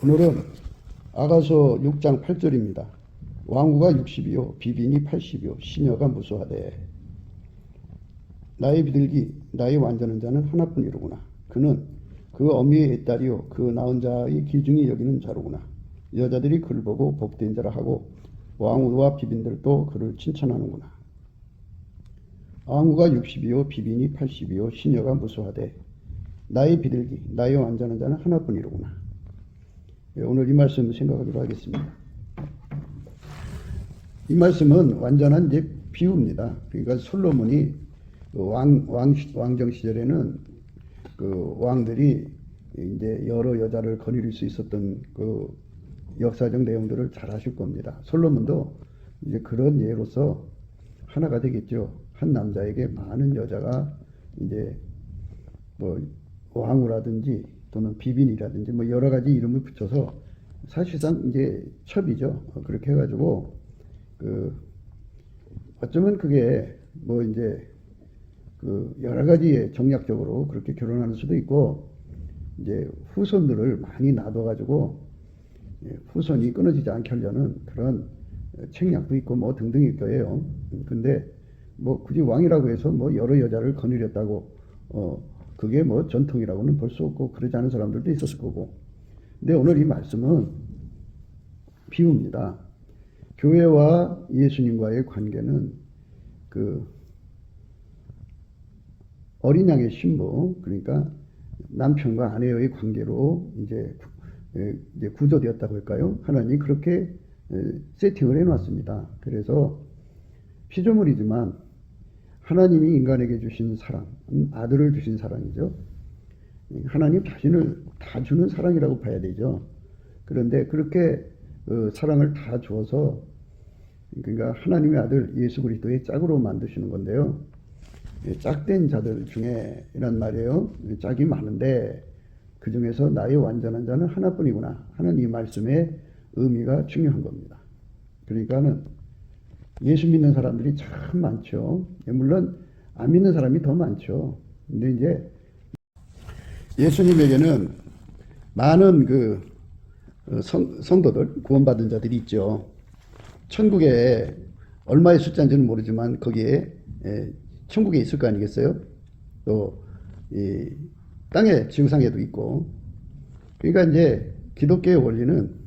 오늘은 아가서 6장 8절입니다. 왕후가 60이요 비빈이 80이요 시녀가 무수하되 나의 비둘기 나의 완전한 자는 하나뿐이로구나. 그는 그 어미의 딸이요 그 낳은 자의 기중히 여기는 자로구나. 여자들이 그를 보고 복된 자라 하고 왕후와 비빈들도 그를 칭찬하는구나. 왕후가 60이요 비빈이 80이요 시녀가 무수하되 나의 비둘기 나의 완전한 자는 하나뿐이로구나. 오늘 이 말씀 생각하도록 하겠습니다. 이 말씀은 완전한 이제 비유입니다. 그러니까 솔로몬이 왕정 시절에는 그 왕들이 이제 여러 여자를 거느릴 수 있었던 그 역사적 내용들을 잘 아실 겁니다. 솔로몬도 이제 그런 예로서 하나가 되겠죠. 한 남자에게 많은 여자가 이제 뭐 왕후라든지 또는 비빈이라든지 뭐 여러 가지 이름을 붙여서 사실상 이제 첩이죠. 그렇게 해가지고 그 어쩌면 그게 뭐 이제 그 여러 가지의 정략적으로 그렇게 결혼하는 수도 있고 이제 후손들을 많이 놔둬가지고 후손이 끊어지지 않게 하려는 그런 책략도 있고 뭐 등등일 거예요. 근데 뭐 굳이 왕이라고 해서 뭐 여러 여자를 거느렸다고 그게 뭐 전통이라고는 볼 수 없고 그러지 않은 사람들도 있었을 거고. 근데 오늘 이 말씀은 비유입니다. 교회와 예수님과의 관계는 그 어린 양의 신부, 그러니까 남편과 아내의 관계로 이제 구조되었다고 할까요? 하나님이 그렇게 세팅을 해놨습니다. 그래서 피조물이지만 하나님이 인간에게 주신 사랑, 아들을 주신 사랑이죠. 하나님 자신을 다 주는 사랑이라고 봐야 되죠. 그런데 그렇게 사랑을 다 주어서 그러니까 하나님의 아들 예수 그리스도의 짝으로 만드시는 건데요. 짝된 자들 중에 이란 말이에요. 짝이 많은데 그 중에서 나의 완전한 자는 하나뿐이구나 하는 이 말씀의 의미가 중요한 겁니다. 그러니까는 예수 믿는 사람들이 참 많죠. 물론 안 믿는 사람이 더 많죠. 근데 이제 예수님에게는 많은 그 성도들, 구원받은 자들이 있죠. 천국에 얼마의 숫자인지는 모르지만 거기에 천국에 있을 거 아니겠어요? 또 이 땅의 지구상에도 있고. 그러니까 이제 기독교의 원리는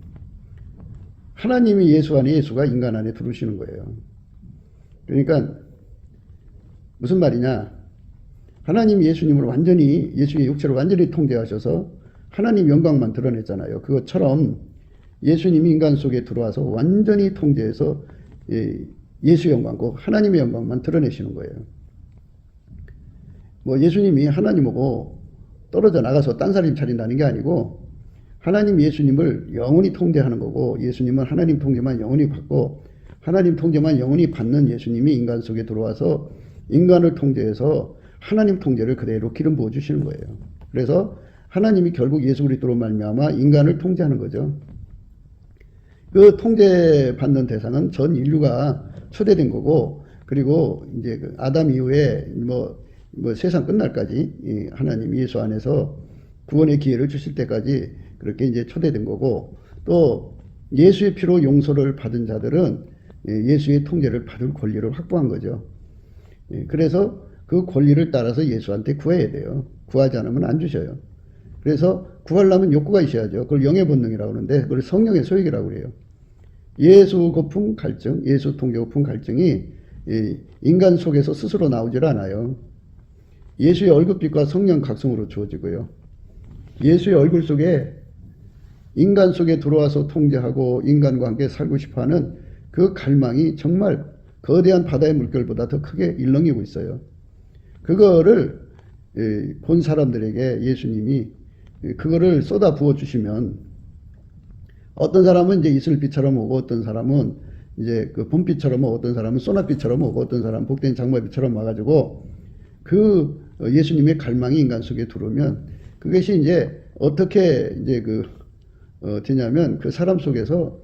하나님이 예수 안에 예수가 인간 안에 들어오시는 거예요. 그러니까 무슨 말이냐? 하나님 예수님을 완전히 예수의 육체를 완전히 통제하셔서 하나님 영광만 드러냈잖아요. 그것처럼 예수님이 인간 속에 들어와서 완전히 통제해서 예수 영광과 하나님의 영광만 드러내시는 거예요. 뭐 예수님이 하나님하고 떨어져 나가서 딴사람 차린다는 게 아니고 하나님 예수님을 영원히 통제하는 거고 예수님은 하나님 통제만 영원히 받고 하나님 통제만 영원히 받는 예수님이 인간 속에 들어와서 인간을 통제해서 하나님 통제를 그대로 기름 부어 주시는 거예요. 그래서 하나님이 결국 예수 그리스도로 말미암아 인간을 통제하는 거죠. 그 통제받는 대상은 전 인류가 초대된 거고 그리고 이제 그 아담 이후에 뭐 세상 끝날까지 하나님 예수 안에서 구원의 기회를 주실 때까지 그렇게 이제 초대된 거고 또 예수의 피로 용서를 받은 자들은 예수의 통제를 받을 권리를 확보한 거죠. 그래서 그 권리를 따라서 예수한테 구해야 돼요. 구하지 않으면 안 주셔요. 그래서 구하려면 욕구가 있어야죠. 그걸 영의 본능이라고 하는데 그걸 성령의 소욕이라고 그래요. 예수 고품 갈증, 예수 통제 고품 갈증이 인간 속에서 스스로 나오질 않아요. 예수의 얼굴빛과 성령 각성으로 주어지고요. 예수의 얼굴 속에 인간 속에 들어와서 통제하고 인간과 함께 살고 싶어하는 그 갈망이 정말 거대한 바다의 물결보다 더 크게 일렁이고 있어요. 그거를 본 사람들에게 예수님이 그거를 쏟아 부어 주시면 어떤 사람은 이제 이슬빛처럼 오고 어떤 사람은 이제 그 봄빛처럼 오고 어떤 사람은 소나빛처럼 오고 어떤 사람은 복된 장마빛처럼 와가지고 그 예수님의 갈망이 인간 속에 들어오면 그것이 이제 어떻게 이제 되냐면 그 사람 속에서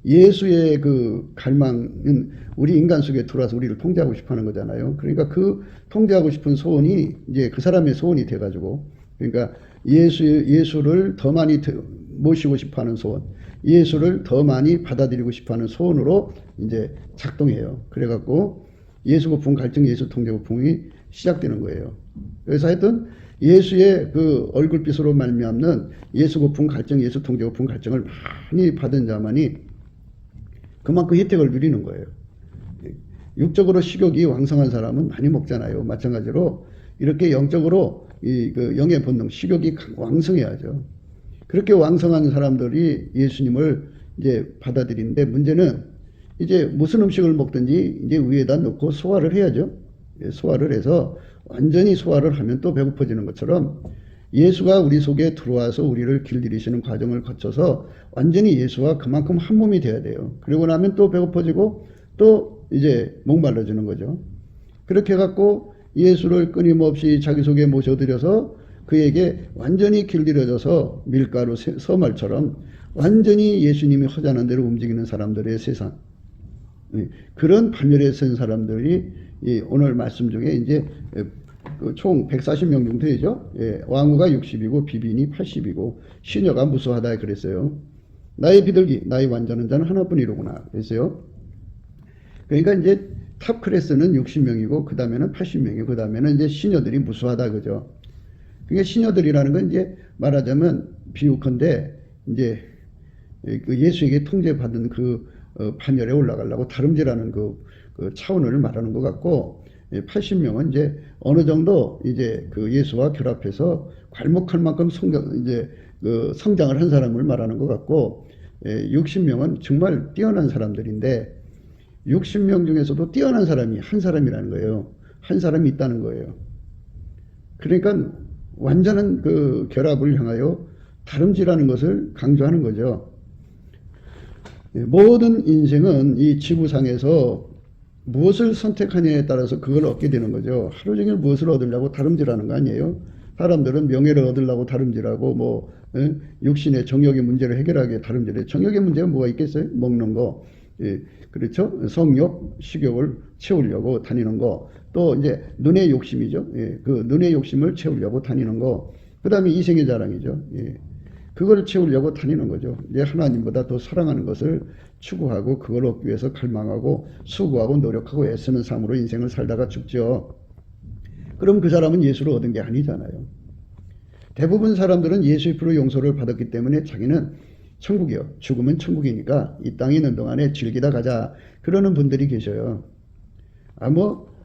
예수의 그 갈망은 우리 인간 속에 들어와서 우리를 통제하고 싶어 하는 거잖아요. 그러니까 그 통제하고 싶은 소원이 이제 그 사람의 소원이 돼가지고 그러니까 예수를 더 많이 모시고 싶어하는 소원, 예수를 더 많이 받아들이고 싶어하는 소원으로 이제 작동해요. 그래갖고 예수 고품 갈증, 예수 통제 고품이 시작되는 거예요. 그래서 하여튼 예수의 그 얼굴빛으로 말미암는 예수 고품 갈증, 예수 통제 고품 갈증을 많이 받은 자만이 그만큼 혜택을 누리는 거예요. 육적으로 식욕이 왕성한 사람은 많이 먹잖아요. 마찬가지로 이렇게 영적으로 그 영의 본능, 식욕이 왕성해야죠. 그렇게 왕성한 사람들이 예수님을 이제 받아들이는데, 문제는 이제 무슨 음식을 먹든지 이제 위에다 넣고 소화를 해야죠. 소화를 해서 완전히 소화를 하면 또 배고파지는 것처럼 예수가 우리 속에 들어와서 우리를 길들이시는 과정을 거쳐서 완전히 예수와 그만큼 한 몸이 돼야 돼요. 그리고 나면 또 배고파지고 또 이제 목말라지는 거죠. 그렇게 해갖고 예수를 끊임없이 자기 속에 모셔들여서 그에게 완전히 길들여져서 밀가루 서말처럼 완전히 예수님이 허전한 대로 움직이는 사람들의 세상, 그런 반열에 쓴 사람들이 오늘 말씀 중에 이제 총 140명 정도 되죠. 왕후가 60이고 비빈이 80이고 시녀가 무수하다 그랬어요. 나의 비둘기, 나의 완전한 자는 하나뿐이로구나 그랬어요. 그러니까 이제 탑 클래스는 60명이고 그 다음에는 80명이고 그 다음에는 이제 시녀들이 무수하다 그죠. 그게 시녀들이라는 건 이제 말하자면 비유컨대 이제 그 예수에게 통제받은 그 반열에 올라가려고 다름질하는 그 차원을 말하는 것 같고, 80명은 이제 어느 정도 이제 그 예수와 결합해서 괄목할 만큼 성장을 한 사람을 말하는 것 같고, 60명은 정말 뛰어난 사람들인데 60명 중에서도 뛰어난 사람이 한 사람이라는 거예요. 한 사람이 있다는 거예요. 그러니까 완전한 그 결합을 향하여 다름질하는 것을 강조하는 거죠. 모든 인생은 이 지구상에서 무엇을 선택하냐에 따라서 그걸 얻게 되는 거죠. 하루 종일 무엇을 얻으려고 다름질하는 거 아니에요? 사람들은 명예를 얻으려고 다름질하고 육신의 정욕의 문제를 해결하게 다름질해요. 정욕의 문제가 뭐가 있겠어요? 먹는 거, 그렇죠? 성욕, 식욕을 채우려고 다니는 거, 또 이제 눈의 욕심이죠. 그 눈의 욕심을 채우려고 다니는 거, 그 다음에 이생의 자랑이죠. 그걸 채우려고 다니는 거죠. 이제 하나님보다 더 사랑하는 것을 추구하고 그걸 얻기 위해서 갈망하고 수고하고 노력하고 애쓰는 삶으로 인생을 살다가 죽죠. 그럼 그 사람은 예수를 얻은 게 아니잖아요. 대부분 사람들은 예수의 피로 용서를 받았기 때문에 자기는 천국이요, 죽으면 천국이니까 이 땅에 있는 동안에 즐기다 가자 그러는 분들이 계셔요.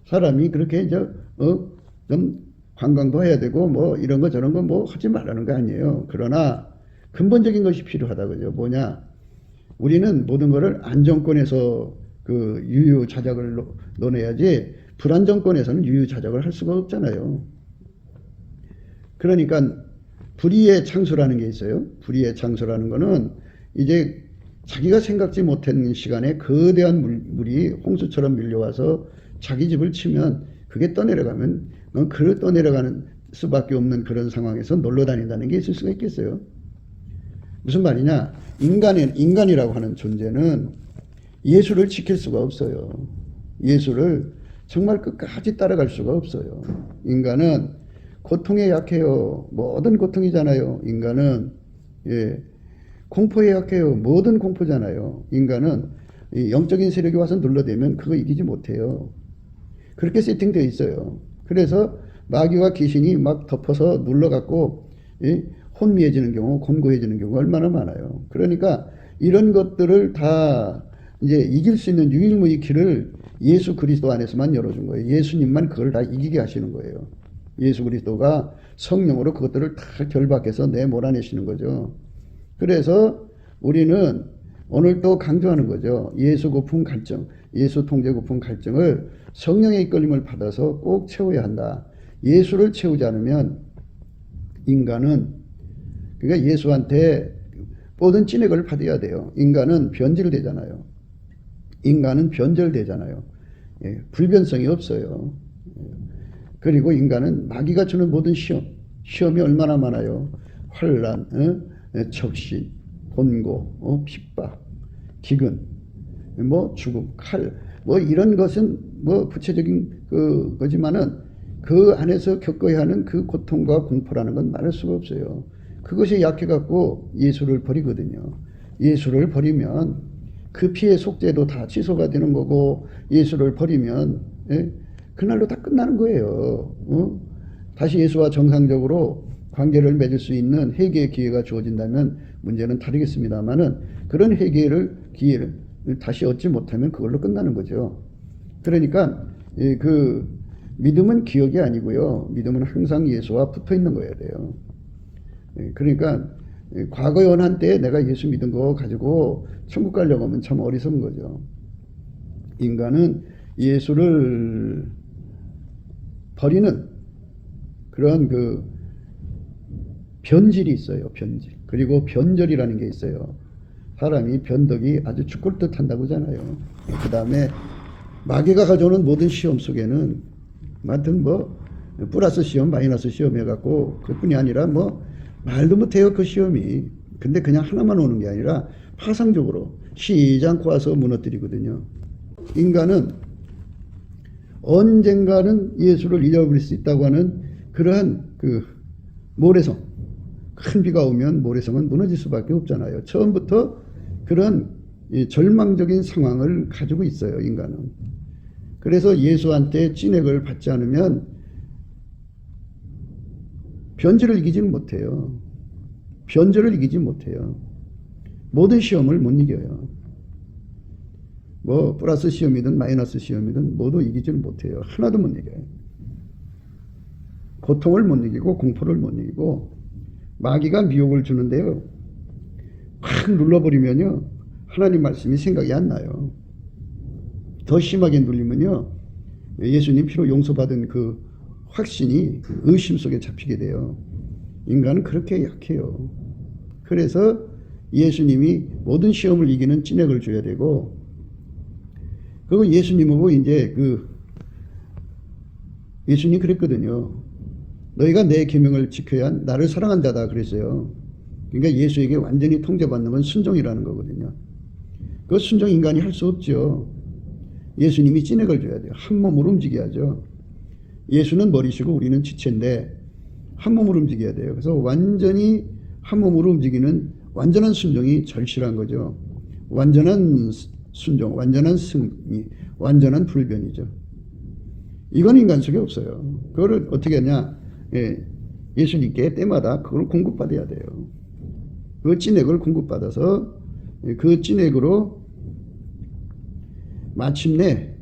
사람이 그렇게 좀 관광도 해야 되고 이런 거 저런 거 하지 말라는 거 아니에요. 그러나 근본적인 것이 필요하다 그죠. 뭐냐, 우리는 모든 것을 안정권에서 그 유유자적을 논해야지 불안정권에서는 유유자적을 할 수가 없잖아요. 그러니까 불의의 창수라는 게 있어요. 불의의 창수라는 거는 이제 자기가 생각지 못한 시간에 거대한 물이 홍수처럼 밀려와서 자기 집을 치면 그게 떠내려가면 그 떠내려가는 수밖에 없는 그런 상황에서 놀러 다닌다는 게 있을 수가 있겠어요. 무슨 말이냐, 인간이라고 하는 존재는 예수를 지킬 수가 없어요. 예수를 정말 끝까지 따라갈 수가 없어요. 인간은 고통에 약해요. 모든 고통이잖아요. 인간은 공포에 약해요. 모든 공포잖아요. 인간은 영적인 세력이 와서 눌러대면 그거 이기지 못해요. 그렇게 세팅되어 있어요. 그래서 마귀와 귀신이 막 덮어서 눌러갖고 혼미해지는 경우, 곤고해지는 경우가 얼마나 많아요. 그러니까 이런 것들을 다 이제 이길 수 있는 유일무이 길을 예수 그리스도 안에서만 열어준 거예요. 예수님만 그걸 다 이기게 하시는 거예요. 예수 그리스도가 성령으로 그것들을 다 결박해서 몰아내시는 거죠. 그래서 우리는 오늘 또 강조하는 거죠. 예수 고품 갈증, 예수 통제 고품 갈증을 성령의 이끌림을 받아서 꼭 채워야 한다. 예수를 채우지 않으면 인간은, 그러니까 예수한테 모든 찐액을 받아야 돼요. 인간은 변질되잖아요. 인간은 변절되잖아요. 불변성이 없어요. 그리고 인간은 마귀가 주는 모든 시험이 얼마나 많아요. 환난, 적신, 곤고, 핍박, 기근, 죽음, 칼, 이런 것은 구체적인 거지만은 그 안에서 겪어야 하는 그 고통과 공포라는 건 말할 수가 없어요. 그것이 약해갖고 예수를 버리거든요. 예수를 버리면 그 피의 속죄도 다 취소가 되는 거고, 예수를 버리면 예? 그날로 다 끝나는 거예요. 다시 예수와 정상적으로 관계를 맺을 수 있는 회개의 기회가 주어진다면 문제는 다르겠습니다만은, 그런 회개를 기회를 다시 얻지 못하면 그걸로 끝나는 거죠. 그러니까 그 믿음은 기억이 아니고요. 믿음은 항상 예수와 붙어 있는 거여야 돼요. 그러니까 과거 연한 때에 내가 예수 믿은 거 가지고 천국 가려고 하면 참 어리석은 거죠. 인간은 예수를 버리는 그런 그 변질이 있어요. 변질. 그리고 변절이라는 게 있어요. 사람이 변덕이 아주 죽을 듯 한다고 하잖아요. 그 다음에 마귀가 가져오는 모든 시험 속에는 하여튼 뭐 플러스 시험 마이너스 시험 해갖고 그뿐이 아니라 뭐 말도 못해요. 그 시험이. 근데 그냥 하나만 오는 게 아니라 파상적으로 쉬지 않고 와서 무너뜨리거든요. 인간은 언젠가는 예수를 잃어버릴 수 있다고 하는 그러한 그 모래성, 큰 비가 오면 모래성은 무너질 수밖에 없잖아요. 처음부터 그런 절망적인 상황을 가지고 있어요. 인간은. 그래서 예수한테 진액을 받지 않으면 변절을 이기지는 못해요. 변절을 이기지 못해요. 모든 시험을 못 이겨요. 뭐 플러스 시험이든 마이너스 시험이든 모두 이기지는 못해요. 하나도 못 이겨요. 고통을 못 이기고 공포를 못 이기고, 마귀가 미혹을 주는데요, 확 눌러버리면요 하나님 말씀이 생각이 안 나요. 더 심하게 눌리면요 예수님 피로 용서받은 그 확신이 의심 속에 잡히게 돼요. 인간은 그렇게 약해요. 그래서 예수님이 모든 시험을 이기는 진액을 줘야 되고, 그리고 예수님하고 이제 예수님 그랬거든요. 너희가 내 계명을 지켜야 나를 사랑한 자다 그랬어요. 그러니까 예수에게 완전히 통제받는 건 순종이라는 거거든요. 그 순종 인간이 할 수 없죠. 예수님이 진액을 줘야 돼요. 한 몸으로 움직여야죠. 예수는 머리시고 우리는 지체인데 한 몸으로 움직여야 돼요. 그래서 완전히 한 몸으로 움직이는 완전한 순종이 절실한 거죠. 완전한 순종, 완전한 승리, 완전한 불변이죠. 이건 인간 속에 없어요. 그거를 어떻게 하냐? 예수님께 때마다 그걸 공급받아야 돼요. 그 진액을 공급받아서 그 진액으로 마침내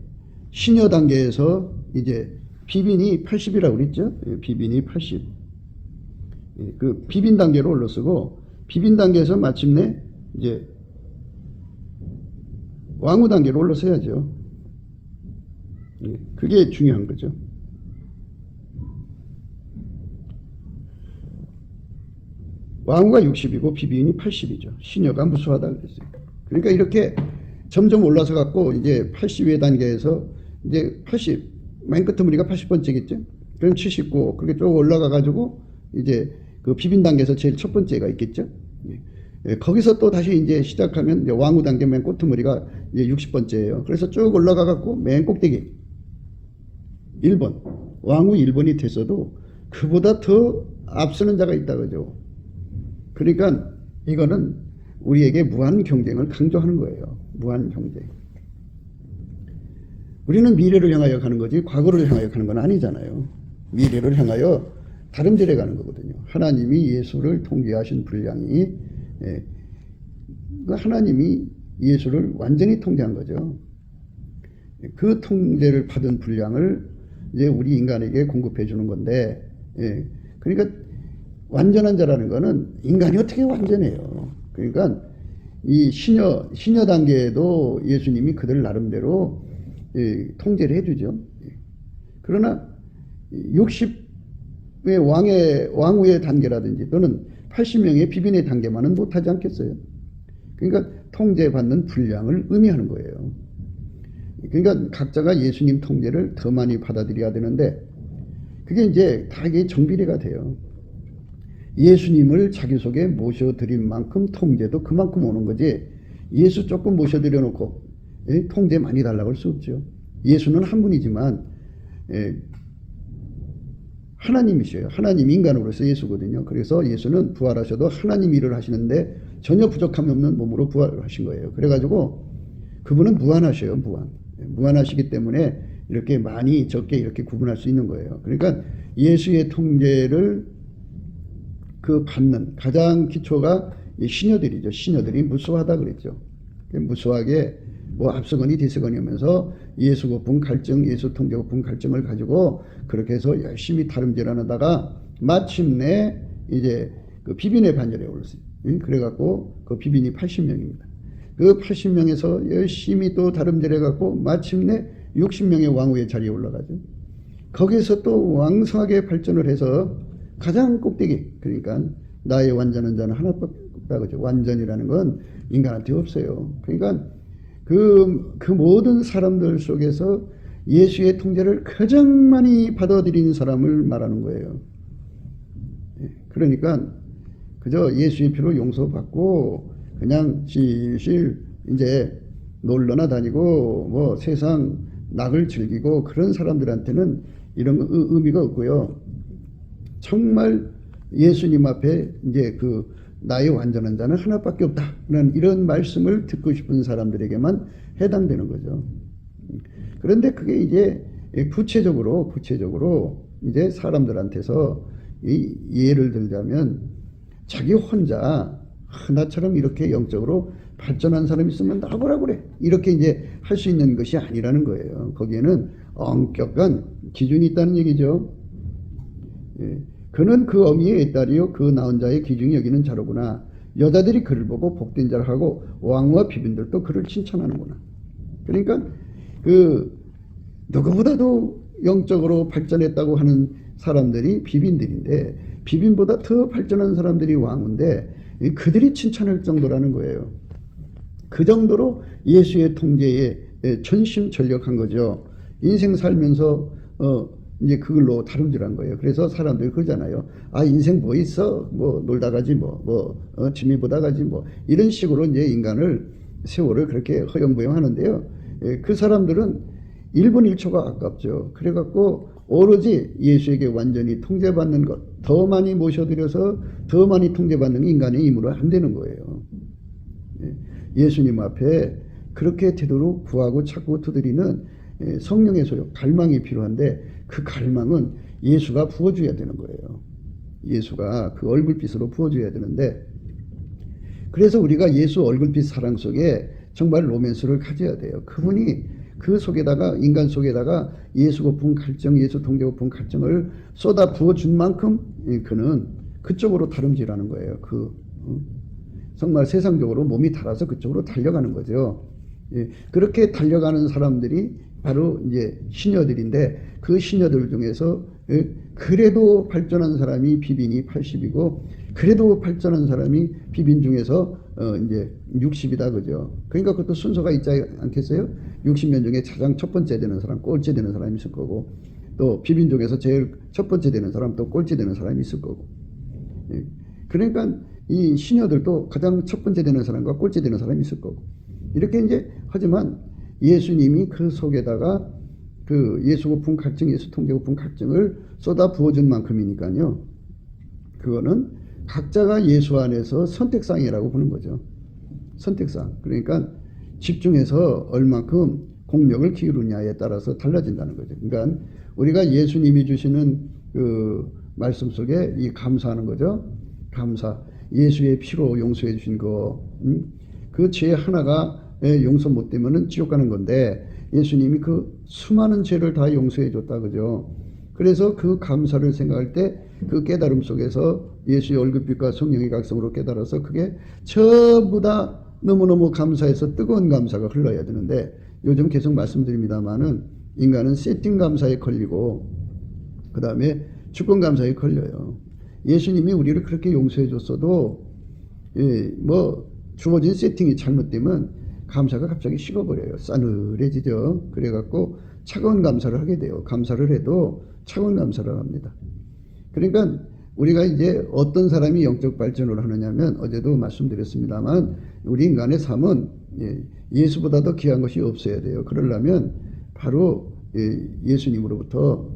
신여 단계에서 이제 비빈이 80이라고 그랬죠? 비빈이 80. 그 비빈 단계로 올라서고, 비빈 단계에서 마침내 이제 왕후 단계로 올라서야죠. 그게 중요한 거죠. 왕후가 60이고 비빈이 80이죠. 신여가 무수하다 그랬어요. 그러니까 이렇게 점점 올라서 갖고 이제 80의 단계에서 이제 80, 맨 끝에 우리가 80번째겠죠. 그럼 79, 그렇게 쭉 올라가 가지고 이제 그 비빈 단계에서 제일 첫 번째가 있겠죠. 거기서 또 다시 이제 시작하면 이제 왕후 단계 맨 꼬투머리가 이제 60번째예요. 그래서 쭉 올라가 갖고 맨 꼭대기 1번, 왕후 1번이 됐어도 그보다 더 앞서는 자가 있다 그죠. 그러니까 이거는 우리에게 무한 경쟁을 강조하는 거예요. 무한 경쟁. 우리는 미래를 향하여 가는 거지 과거를 향하여 가는 건 아니잖아요. 미래를 향하여 다름질해 가는 거거든요. 하나님이 예수를 통제하신 분량이, 하나님이 예수를 완전히 통제한 거죠. 그 통제를 받은 분량을 이제 우리 인간에게 공급해 주는 건데, 그러니까 완전한 자라는 거는 인간이 어떻게 완전해요. 그러니까 이 신여 단계에도 예수님이 그들 나름대로 통제를 해주죠. 그러나 60의 왕후의 단계라든지 또는 80명의 비빈의 단계만은 못하지 않겠어요. 그러니까 통제받는 분량을 의미하는 거예요. 그러니까 각자가 예수님 통제를 더 많이 받아들여야 되는데, 그게 이제 다 이게 정비례가 돼요. 예수님을 자기 속에 모셔드린 만큼 통제도 그만큼 오는 거지, 예수 조금 모셔드려 놓고 통제 많이 달라고 할 수 없죠. 예수는 한 분이지만 하나님이셔요. 하나님 인간으로서 예수거든요. 그래서 예수는 부활하셔도 하나님 일을 하시는데 전혀 부족함이 없는 몸으로 부활하신 거예요. 그래가지고 그분은 무한하셔요. 무한하시기 때문에 이렇게 많이 적게 이렇게 구분할 수 있는 거예요. 그러니까 예수의 통제를 그 받는 가장 기초가 시녀들이죠. 시녀들이 무수하다 그랬죠. 무수하게 뭐 앞서거니 뒤서거니 하면서 예수 고품 갈증, 예수 통제 고품 갈증을 가지고 그렇게 해서 열심히 다름질하다가 마침내 이제 그 비빈의 반열에 올랐어요. 그래갖고 그 비빈이 80명입니다. 그 80명에서 열심히 또 다름질해갖고 마침내 60명의 왕후의 자리에 올라가죠. 거기서 또 왕성하게 발전을 해서 가장 꼭대기, 그러니까 나의 완전한 자는 하나밖에 없다 그죠. 완전이라는 건 인간한테 없어요. 그러니까 그 모든 사람들 속에서 예수의 통제를 가장 많이 받아들인 사람을 말하는 거예요. 그러니까 그저 예수의 피로 용서받고 그냥 실실 이제 놀러나 다니고 뭐 세상 낙을 즐기고 그런 사람들한테는 이런 의미가 없고요. 정말 예수님 앞에 이제 그 나의 완전한 자는 하나밖에 없다는 이런 말씀을 듣고 싶은 사람들에게만 해당되는 거죠. 그런데 그게 이제 구체적으로 이제 사람들한테서 예를 들자면 자기 혼자 나처럼 이렇게 영적으로 발전한 사람이 있으면 나보라 그래 이렇게 이제 할 수 있는 것이 아니라는 거예요. 거기에는 엄격한 기준이 있다는 얘기죠. 그는 그 어미의 애딸이요 그 낳은 자의 기중이 여기는 자로구나. 여자들이 그를 보고 복된 자라 하고 왕과 비빈들도 그를 칭찬하는구나. 그러니까 그 누구보다도 영적으로 발전했다고 하는 사람들이 비빈들인데 비빈보다 더 발전한 사람들이 왕인데 그들이 칭찬할 정도라는 거예요. 그 정도로 예수의 통제에 전심전력한 거죠. 인생 살면서 이제 그걸로 다름질한 거예요. 그래서 사람들이 그러잖아요. 아 인생 뭐 있어? 뭐 놀다 가지 취미 보다 가지 이런 식으로 이제 인간을 세월을 그렇게 허영부영 하는데요. 그 사람들은 1분 1초가 아깝죠. 그래갖고 오로지 예수에게 완전히 통제받는 것, 더 많이 모셔드려서 더 많이 통제받는 인간의 힘으로 안 되는 거예요. 예수님 앞에 그렇게 되도록 구하고 찾고 두드리는 성령의 소욕, 갈망이 필요한데 그 갈망은 예수가 부어줘야 되는 거예요. 예수가 그 얼굴빛으로 부어줘야 되는데 그래서 우리가 예수 얼굴빛 사랑 속에 정말 로맨스를 가져야 돼요. 그분이 그 속에다가 인간 속에다가 예수 고픈 갈증, 예수 통제 고픈 갈증을 쏟아 부어준 만큼 그는 그쪽으로 다름질하는 거예요. 정말 세상적으로 몸이 닳아서 그쪽으로 달려가는 거죠. 그렇게 달려가는 사람들이 바로 이제 시녀들인데 그 시녀들 중에서 그래도 발전한 사람이 비빈이 80이고 그래도 발전한 사람이 비빈 중에서 이제 60이다 그죠. 그러니까 그것도 순서가 있지 않겠어요? 60명 중에 가장 첫 번째 되는 사람, 꼴찌 되는 사람이 있을 거고 또 비빈 중에서 제일 첫 번째 되는 사람, 또 꼴찌 되는 사람이 있을 거고. 그러니까 이 시녀들도 가장 첫 번째 되는 사람과 꼴찌 되는 사람이 있을 거고. 이렇게 이제 하지만 예수님이 그 속에다가 그 예수 고픈 갈증, 예수 통제 고픈 갈증을 쏟아 부어준 만큼이니까요. 그거는 각자가 예수 안에서 선택상이라고 보는 거죠. 선택상. 그러니까 집중해서 얼만큼 공력을 기울이냐에 따라서 달라진다는 거죠. 그러니까 우리가 예수님이 주시는 그 말씀 속에 이 감사하는 거죠. 감사. 예수의 피로 용서해 주신 거. 그 죄 하나가 용서 못 되면은 지옥 가는 건데 예수님이 그 수많은 죄를 다 용서해 줬다 그죠. 그래서 그 감사를 생각할 때 그 깨달음 속에서 예수의 얼굴빛과 성령의 각성으로 깨달아서 그게 전부 다 너무너무 감사해서 뜨거운 감사가 흘러야 되는데 요즘 계속 말씀드립니다만은 인간은 세팅 감사에 걸리고 그 다음에 주권 감사에 걸려요. 예수님이 우리를 그렇게 용서해 줬어도 주어진 세팅이 잘못되면 감사가 갑자기 식어버려요. 싸늘해지죠. 그래갖고 차가운 감사를 하게 돼요. 감사를 해도 차가운 감사를 합니다. 그러니까 우리가 이제 어떤 사람이 영적 발전을 하느냐면 어제도 말씀드렸습니다만 우리 인간의 삶은 예수보다 더 귀한 것이 없어야 돼요. 그러려면 바로 예수님으로부터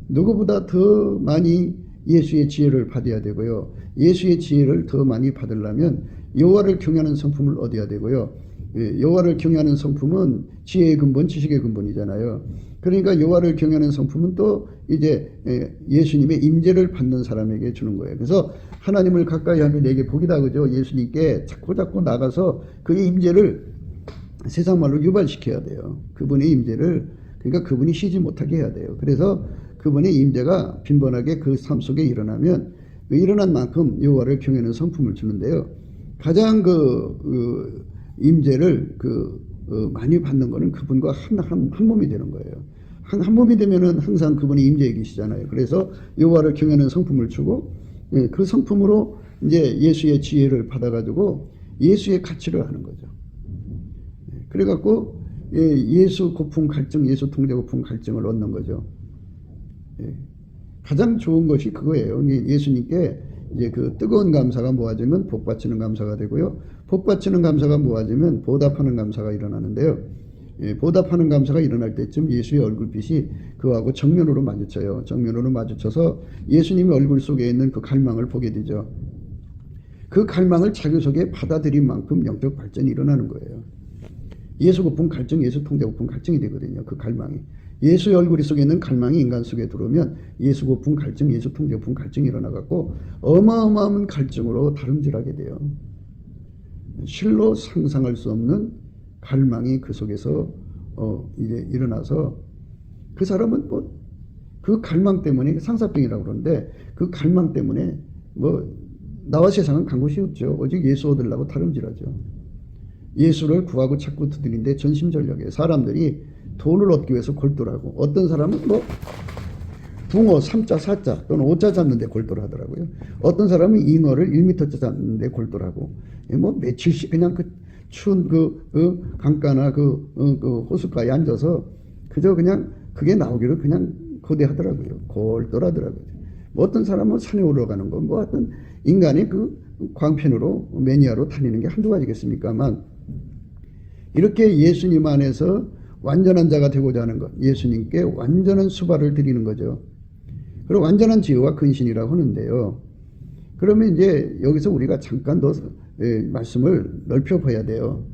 누구보다 더 많이 예수의 지혜를 받아야 되고요. 예수의 지혜를 더 많이 받으려면 여호와를 경외하는 성품을 얻어야 되고요. 여호와를 경외하는 성품은 지혜의 근본, 지식의 근본이잖아요. 그러니까 여호와를 경외하는 성품은 또 이제 예수님의 임재를 받는 사람에게 주는 거예요. 그래서 하나님을 가까이 하면 내게 복이다, 그죠? 예수님께 자꾸 나가서 그의 임재를 세상 말로 유발시켜야 돼요. 그분의 임재를, 그러니까 그분이 쉬지 못하게 해야 돼요. 그래서 그분의 임재가 빈번하게 그 삶 속에 일어나면 그 일어난 만큼 여호와를 경외하는 성품을 주는데요. 가장 그 임재를 많이 받는 거는 그분과 한 몸이 되는 거예요. 한 몸이 되면은 항상 그분이 임재해 계시잖아요. 그래서 여호와를 경외하는 성품을 주고 그 성품으로 이제 예수의 지혜를 받아가지고 예수의 가치를 아는 거죠. 그래갖고 예수 고품 갈증, 예수 통제 고품 갈증을 얻는 거죠. 가장 좋은 것이 그거예요. 예수님께 이제 그 뜨거운 감사가 모아지면 복 받치는 감사가 되고요. 복 받치는 감사가 모아지면 보답하는 감사가 일어나는데요. 보답하는 감사가 일어날 때쯤 예수의 얼굴빛이 그하고 정면으로 마주쳐요. 정면으로 마주쳐서 예수님의 얼굴 속에 있는 그 갈망을 보게 되죠. 그 갈망을 자기 속에 받아들인 만큼 영적 발전이 일어나는 거예요. 예수 고품 갈증, 예수 통제 고품 갈증이 되거든요. 그 갈망이. 예수의 얼굴 속에 있는 갈망이 인간 속에 들어오면 예수 고품 갈증, 예수 통제 고품 갈증이 일어나갖고 어마어마한 갈증으로 다름질하게 돼요. 실로 상상할 수 없는 갈망이 그 속에서 이제 일어나서 그 사람은 뭐 그 갈망 때문에 상사병이라고 그러는데 그 갈망 때문에 뭐 나와 세상은 간 곳이 없죠. 오직 예수 얻으려고 다름질하죠. 예수를 구하고 찾고 두드리는데 전심전력에 사람들이 돈을 얻기 위해서 골똘하고 어떤 사람은 뭐 붕어 3자 4자 또는 5자 잡는데 골똘하더라고요. 어떤 사람은 잉어를 1m짜 잡는데 골똘하고 뭐 며칠씩 그냥 그 추운 강가나 그 호숫가에 앉아서 그저 그냥 그게 나오기를 그냥 거대하더라고요. 골똘하더라고요. 뭐 어떤 사람은 산에 올라가는 거 뭐 어떤 인간이 그 광편으로 매니아로 다니는 게 한두 가지겠습니까만 이렇게 예수님 안에서 완전한 자가 되고자 하는 것, 예수님께 완전한 수발을 드리는 거죠. 그리고 완전한 지혜와 근신이라고 하는데요. 그러면 이제 여기서 우리가 잠깐 더 말씀을 넓혀봐야 돼요.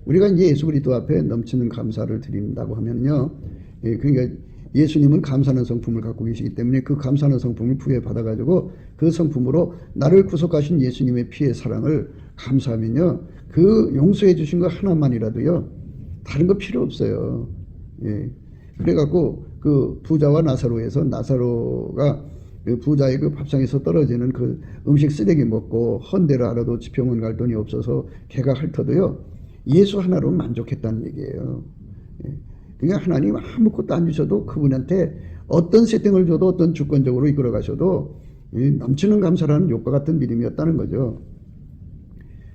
우리가 이제 예수 그리스도 앞에 넘치는 감사를 드린다고 하면요. 그러니까 예수님은 감사하는 성품을 갖고 계시기 때문에 그 감사하는 성품을 부여받아가지고 그 성품으로 나를 구속하신 예수님의 피의 사랑을 감사하면요. 그 용서해 주신 거 하나만이라도요. 다른 거 필요 없어요. 그래갖고 그 부자와 나사로에서 나사로가 그 부자의 그 밥상에서 떨어지는 그 음식 쓰레기 먹고 헌대를 알아도 지병원 갈 돈이 없어서 개가 핥아도요. 예수 하나로 만족했다는 얘기예요. 그러니까 하나님 아무것도 안 주셔도 그분한테 어떤 세팅을 줘도 어떤 주권적으로 이끌어 가셔도 넘치는 감사라는 욕과 같은 믿음이었다는 거죠.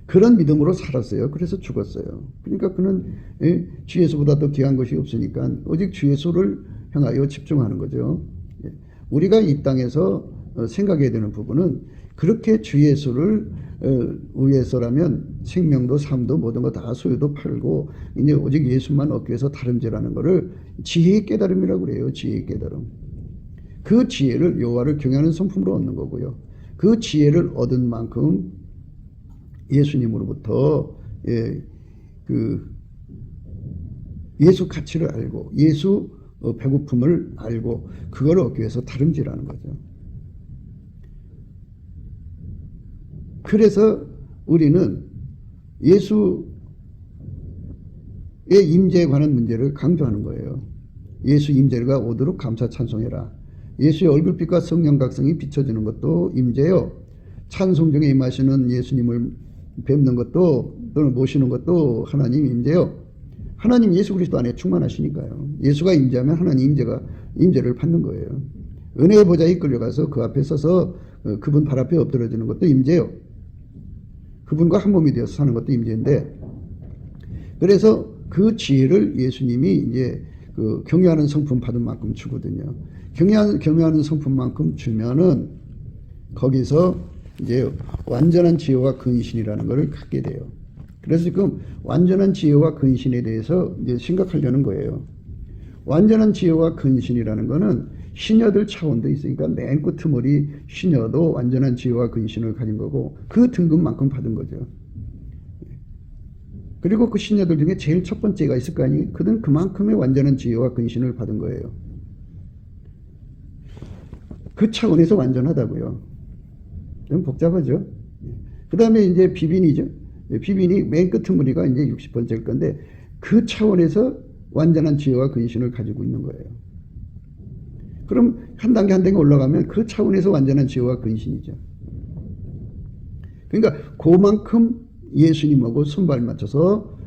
그런 믿음으로 살았어요. 그래서 죽었어요. 그러니까 그는 주 예수보다 더 귀한 것이 없으니까 오직 주 예수를 향하여 집중하는 거죠. 우리가 이 땅에서 생각해야 되는 부분은 그렇게 주 예수를 위해서라면 생명도 삶도 모든 거 다 소유도 팔고 이제 오직 예수만 얻기 위해서 다름질하는 것을 지혜의 깨달음이라고 그래요. 지혜의 깨달음. 그 지혜를 여호와를 경외하는 성품으로 얻는 거고요. 그 지혜를 얻은 만큼 예수님으로부터 예수 가치를 알고 예수 배고픔을 알고 그걸 얻기 위해서 다름질하는 거죠. 그래서 우리는 예수의 임재에 관한 문제를 강조하는 거예요. 예수 임재가 오도록 감사 찬송해라. 예수의 얼굴빛과 성령 각성이 비춰지는 것도 임재요. 찬송 중에 임하시는 예수님을 뵙는 것도 또는 모시는 것도 하나님 임재요. 하나님 예수 그리스도 안에 충만하시니까요. 예수가 임재하면 하나님 임재를 받는 거예요. 은혜의 보좌에 이끌려가서 그 앞에 서서 그분 발 앞에 엎드려지는 것도 임재요. 그분과 한 몸이 되어서 사는 것도 임재인데, 그래서 그 지혜를 예수님이 이제 그 경외하는 성품 받은 만큼 주거든요. 경외하는 성품만큼 주면은 거기서 이제 완전한 지혜와 근신이라는 것을 갖게 돼요. 그래서 지금 완전한 지혜와 근신에 대해서 이제 생각하려는 거예요. 완전한 지혜와 근신이라는 것은 신여들 차원도 있으니까 맨 끄트머리 신여도 완전한 지혜와 근신을 가진 거고 그 등급만큼 받은 거죠. 그리고 그 신여들 중에 제일 첫 번째가 있을 거 아니에요. 그들은 그만큼의 완전한 지혜와 근신을 받은 거예요. 그 차원에서 완전하다고요. 좀 복잡하죠. 그 다음에 이제 비빈이죠. 비빈이 맨 끄트머리가 이제 60번째일 건데 그 차원에서 완전한 지혜와 근신을 가지고 있는 거예요. 그럼 한 단계 한 단계 올라가면 그 차원에서 완전한 지혜와 근신이죠. 그러니까 그만큼 예수님하고 손발 맞춰서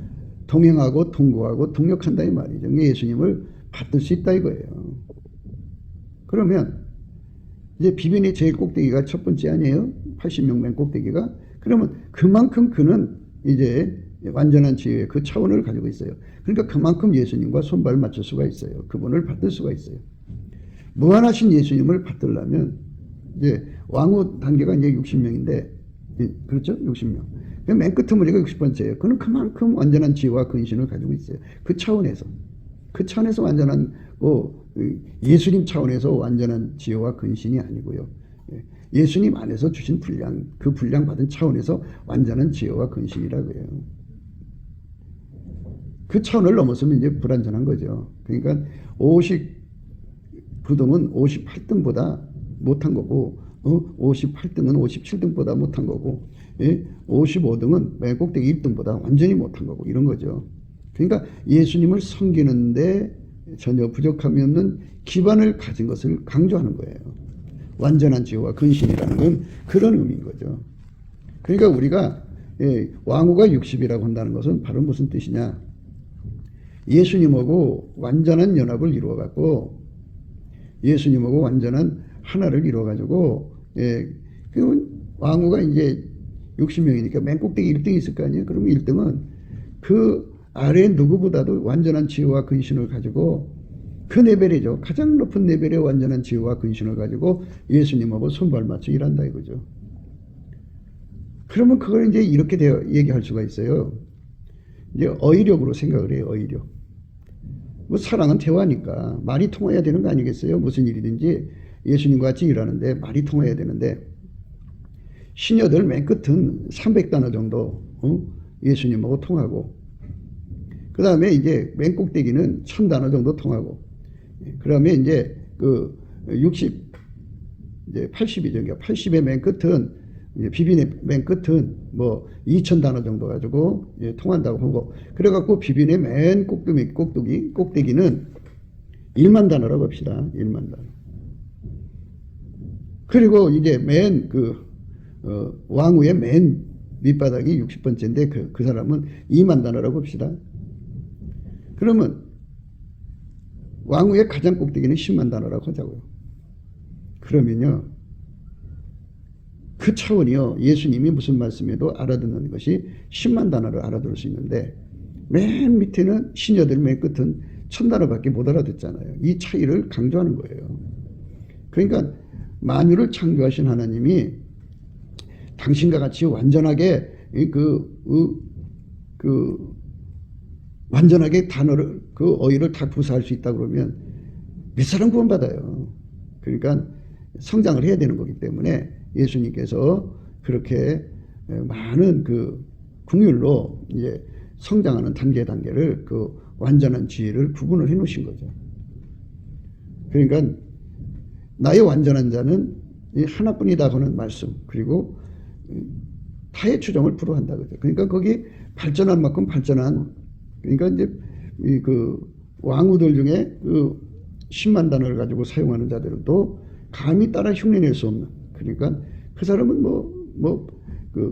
동행하고 동거하고 동력한다 이 말이죠. 예수님을 받을 수 있다 이거예요. 그러면 이제 비빈의 제일 꼭대기가 첫 번째 아니에요? 80명 맨 꼭대기가. 그러면 그만큼 그는 이제 완전한 지혜의 그 차원을 가지고 있어요. 그러니까 그만큼 예수님과 손발 맞출 수가 있어요. 그분을 받을 수가 있어요. 무한하신 예수님을 받으려면 이제 왕후 단계가 이제 60명인데 그렇죠? 60명. 맨 끝머리가 60번째예요. 그는 그만큼 완전한 지혜와 근신을 가지고 있어요. 그 차원에서 완전한 예수님 차원에서 완전한 지혜와 근신이 아니고요. 예수님 안에서 주신 분량, 그 분량 받은 차원에서 완전한 지혜와 근신이라고 해요. 그 차원을 넘어서면 이제 불완전한 거죠. 그러니까 59등은 58등보다 못한 거고 58등은 57등보다 못한 거고 55등은 맨 꼭대기 1등보다 완전히 못한 거고 이런 거죠. 그러니까 예수님을 섬기는데 전혀 부족함이 없는 기반을 가진 것을 강조하는 거예요. 완전한 지혜와 근신이라는 건 그런 의미인 거죠. 그러니까 우리가 왕후가 60이라고 한다는 것은 바로 무슨 뜻이냐. 예수님하고 완전한 연합을 이루어갖고 예수님하고 완전한 하나를 이루어가지고 그 왕후가 이제 60명이니까 맨 꼭대기 1등이 있을 거 아니에요. 그러면 1등은 그 아래 누구보다도 완전한 지혜와 근신을 가지고 그 레벨이죠. 가장 높은 레벨의 완전한 지혜와 근신을 가지고 예수님하고 손발 맞춰 일한다 이거죠. 그러면 그걸 이제 이렇게 얘기할 수가 있어요. 이제 어휘력으로 생각을 해요. 어휘력. 뭐 사랑은 대화니까 말이 통해야 되는 거 아니겠어요? 무슨 일이든지 예수님과 같이 일하는데 말이 통해야 되는데 신여들 맨 끝은 300단어 정도 예수님하고 통하고 그 다음에 이제 맨 꼭대기는 1000단어 정도 통하고 그다음에 이제 그 60, 이제 80이죠. 그러니까 80의 맨 끝은 비빈의 맨 끝은 뭐 2000단어 정도 가지고 통한다고 하고 그래갖고 비빈의 맨 꼭대기는 1만 단어라고 합시다. 1만 단어. 그리고 이제 맨 왕후의 맨 밑바닥이 60번째인데 그 사람은 2만 단어라고 합시다. 그러면 왕후의 가장 꼭대기는 10만 단어라고 하자고요. 그러면요. 그 차원이요. 예수님이 무슨 말씀해도 알아듣는 것이 10만 단어를 알아들을 수 있는데 맨 밑에는 신여들 맨 끝은 1000단어밖에 못 알아듣잖아요. 이 차이를 강조하는 거예요. 그러니까 만유를 창조하신 하나님이 당신과 같이 완전하게 완전하게 단어를 어휘를 다 구사할 수 있다 그러면 몇 사람 구원받아요. 그러니까 성장을 해야 되는 거기 때문에 예수님께서 그렇게 많은 긍휼로 이제 성장하는 단계를 완전한 지혜를 구분을 해 놓으신 거죠. 그러니까 나의 완전한 자는 하나뿐이다 하는 말씀 그리고 타의 추종을 불허한다 그죠. 그러니까 거기 발전한 만큼 발전한 그러니까 이제 왕후들 중에 10만 단어를 가지고 사용하는 자들도 감히 따라 흉내낼 수 없는 그러니까 그 사람은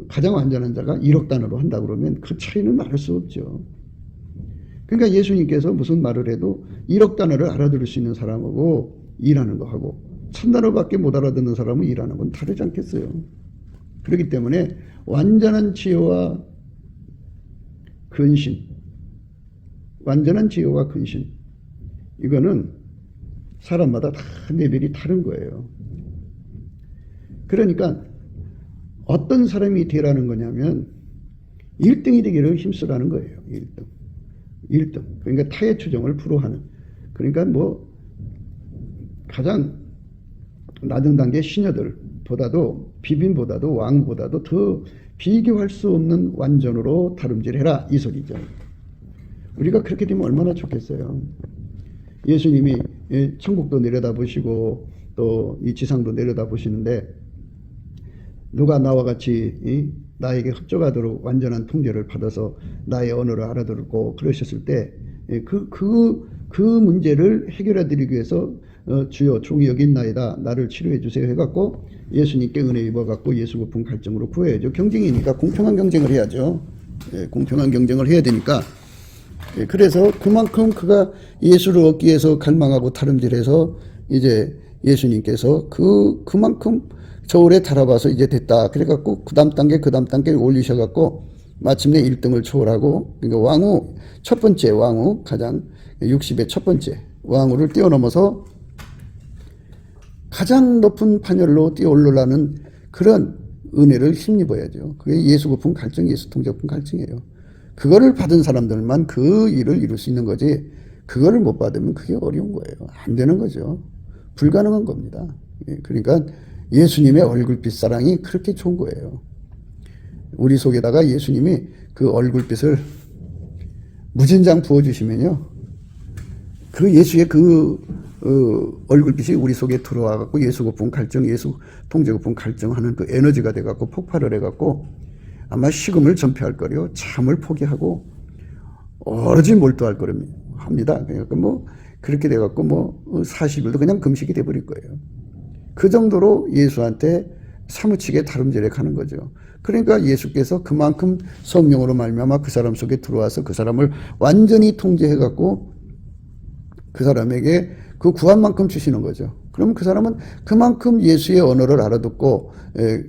가장 완전한 자가 1억 단어로 한다 그러면 그 차이는 말할 수 없죠. 그러니까 예수님께서 무슨 말을 해도 1억 단어를 알아들을 수 있는 사람하고 일하는 거 하고 1000단어밖에 못 알아듣는 사람은 일하는 건 다르지 않겠어요. 그렇기 때문에 완전한 지혜와 근신 완전한 지혜와 근신 이거는 사람마다 다 레벨이 다른 거예요. 그러니까 어떤 사람이 되라는 거냐면 1등이 되기를 힘쓰라는 거예요. 1등. 그러니까 타의 추종을 불허하는. 그러니까 가장 낮은 단계 시녀들보다도 비빈보다도 왕보다도 더 비교할 수 없는 완전으로 다름질해라 이 소리죠. 우리가 그렇게 되면 얼마나 좋겠어요. 예수님이 천국도 내려다보시고 또 이 지상도 내려다보시는데 누가 나와 같이 나에게 흡족하도록 완전한 통제를 받아서 나의 언어를 알아듣고 그러셨을 때 그 문제를 해결해 드리기 위해서 주여 종이 여기 있나이다 나를 치료해 주세요 해갖고 예수님께 은혜 입어갖고 예수 고품 갈증으로 구해야죠. 경쟁이니까 공평한 경쟁을 해야죠. 공평한 경쟁을 해야 되니까 그래서 그만큼 그가 예수를 얻기 위해서 갈망하고 타름질해서 이제 예수님께서 그만큼 저울에 달아봐서 이제 됐다. 그래갖고 그 다음 단계 올리셔갖고 마침내 1등을 초월하고 그러니까 왕후 첫 번째 왕후 가장 60의 첫 번째 왕후를 뛰어넘어서 가장 높은 판열로 뛰어올라는 그런 은혜를 힘입어야죠. 그게 예수 고품 갈증, 예수 통제품 갈증이에요. 그거를 받은 사람들만 그 일을 이룰 수 있는 거지 그거를 못 받으면 그게 어려운 거예요. 안 되는 거죠. 불가능한 겁니다. 그러니까 예수님의 얼굴빛 사랑이 그렇게 좋은 거예요. 우리 속에다가 예수님이 그 얼굴빛을 무진장 부어주시면요. 그 예수의 얼굴빛이 우리 속에 들어와 갖고 예수 고품 갈증, 예수 통제 고품 갈증하는 그 에너지가 돼 갖고 폭발을 해 갖고 아마 식음을 전폐할 거요. 잠을 포기하고 오로지 몰두할 겁니다. 그러니까 뭐 그렇게 돼 갖고 뭐 40일도 그냥 금식이 돼 버릴 거예요. 그 정도로 예수한테 사무치게 다름질해 가는 거죠. 그러니까 예수께서 그만큼 성령으로 말미암아 그 사람 속에 들어와서 그 사람을 완전히 통제해 갖고 그 사람에게 그 구한 만큼 주시는 거죠. 그럼 그 사람은 그만큼 예수의 언어를 알아듣고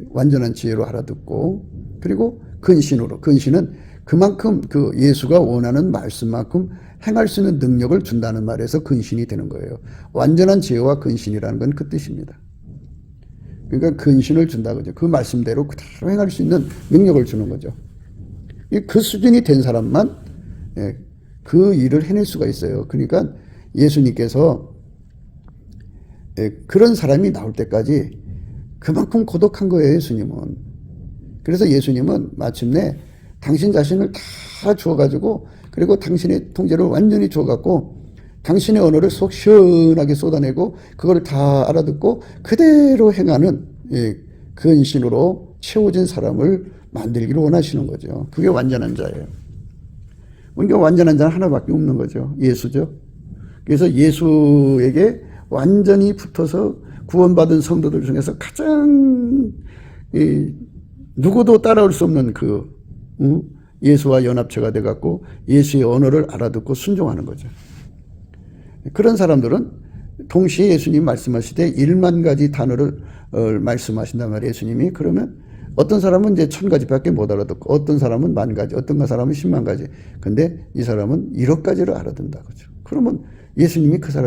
완전한 지혜로 알아듣고 그리고 근신은 그만큼 그 예수가 원하는 말씀만큼 행할 수 있는 능력을 준다는 말에서 근신이 되는 거예요. 완전한 지혜와 근신이라는 건 그 뜻입니다. 그러니까 근신을 준다 그죠. 그 말씀대로 그대로 행할 수 있는 능력을 주는 거죠. 그 수준이 된 사람만 그 일을 해낼 수가 있어요. 그러니까 예수님께서 그런 사람이 나올 때까지 그만큼 고독한 거예요. 예수님은. 그래서 예수님은 마침내 당신 자신을 다 주어가지고 그리고 당신의 통제를 완전히 주어갖고 당신의 언어를 속 시원하게 쏟아내고 그걸 다 알아듣고 그대로 행하는 근신으로 채워진 사람을 만들기를 원하시는 거죠. 그게 완전한 자예요. 그러니까 완전한 자는 하나밖에 없는 거죠. 예수죠. 그래서 예수에게 완전히 붙어서 구원받은 성도들 중에서 가장 누구도 따라올 수 없는 예수와 연합체가 돼갖고 예수의 언어를 알아듣고 순종하는 거죠. 그런 사람들은 동시에 예수님 말씀하실 때 1만 가지 단어를 말씀하신단 말이에요. 예수님이. 그러면 어떤 사람은 이제 1000가지밖에 못 알아듣고 어떤 사람은 10,000가지, 어떤 사람은 10만 가지. 근데 이 사람은 1억 가지를 알아듣는다. 그죠. 그러면 예수님께서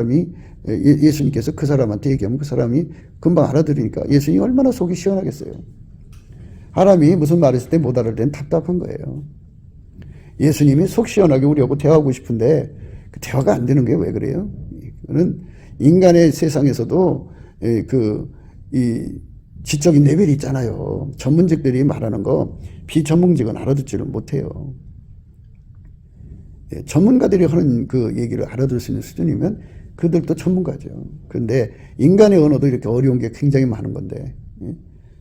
그 사람한테 얘기하면 그 사람이 금방 알아들으니까 예수님이 얼마나 속이 시원하겠어요. 사람이 무슨 말했을 때 못 알아들 때는 답답한 거예요. 예수님이 속 시원하게 우리하고 대화하고 싶은데 그 대화가 안 되는 게 왜 그래요? 그는 인간의 세상에서도 이 지적인 레벨이 있잖아요. 전문직들이 말하는 거 비전문직은 알아듣지를 못해요. 전문가들이 하는 그 얘기를 알아들 수 있는 수준이면 그들도 전문가죠. 그런데 인간의 언어도 이렇게 어려운 게 굉장히 많은 건데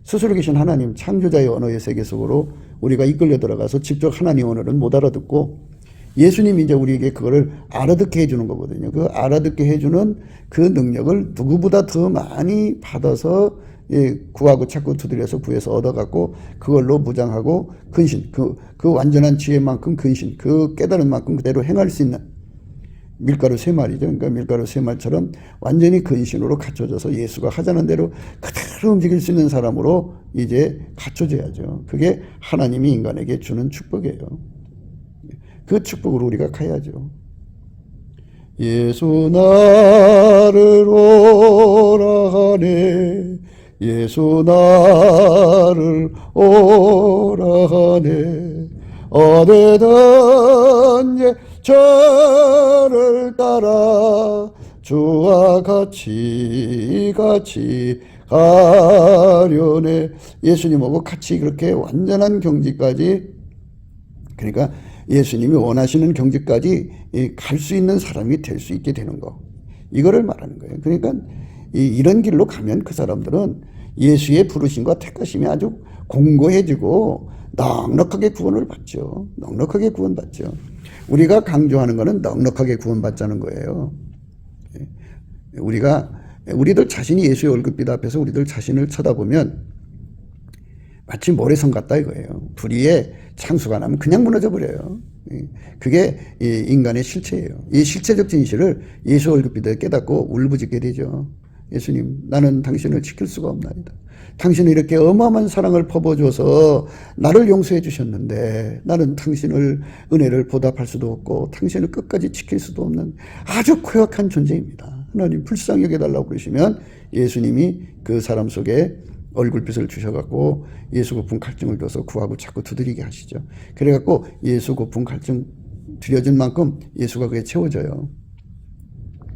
스스로 계신 하나님 창조자의 언어의 세계 속으로 우리가 이끌려 들어가서 직접 하나님 언어를 못 알아듣고 예수님이 이제 우리에게 그거를 알아듣게 해주는 거거든요. 그 알아듣게 해주는 그 능력을 누구보다 더 많이 받아서 구하고 찾고 두드려서 구해서 얻어갖고 그걸로 무장하고 근신, 그 완전한 지혜만큼 근신, 그 깨달은 만큼 그대로 행할 수 있는 밀가루 3마리죠. 그러니까 밀가루 3마리처럼 완전히 근신으로 갖춰져서 예수가 하자는 대로 그대로 움직일 수 있는 사람으로 이제 갖춰져야죠. 그게 하나님이 인간에게 주는 축복이에요. 그 축복으로 우리가 가야죠. 예수 나를 오라 하네 예수 나를 오라 하네 어디든 저를 따라 주와 같이 가려네. 예수님하고 같이 그렇게 완전한 경지까지, 그러니까 예수님이 원하시는 경지까지 갈 수 있는 사람이 될 수 있게 되는 거, 이거를 말하는 거예요. 그러니까 이런 길로 가면 그 사람들은 예수의 부르심과 택하심이 아주 공고해지고 넉넉하게 구원을 받죠. 넉넉하게 구원받죠. 우리가 강조하는 것은 넉넉하게 구원받자는 거예요. 우리들 자신이 예수의 얼굴빛 앞에서 우리들 자신을 쳐다보면 마치 모래성 같다 이거예요. 불의에 창수가 나면 그냥 무너져 버려요. 그게 인간의 실체예요. 이 실체적 진실을 예수 얼굴빛에 깨닫고 울부짖게 되죠. 예수님, 나는 당신을 지킬 수가 없나이다. 당신은 이렇게 어마어마한 사랑을 퍼부어줘서 나를 용서해 주셨는데 나는 당신을 은혜를 보답할 수도 없고 당신을 끝까지 지킬 수도 없는 아주 고약한 존재입니다. 하나님 불쌍히 여겨달라고 그러시면 예수님이 그 사람 속에 얼굴빛을 주셔갖고 예수 고픈 갈증을 줘서 구하고 자꾸 두드리게 하시죠. 그래갖고 예수 고픈 갈증 드려진 만큼 예수가 그게 채워져요.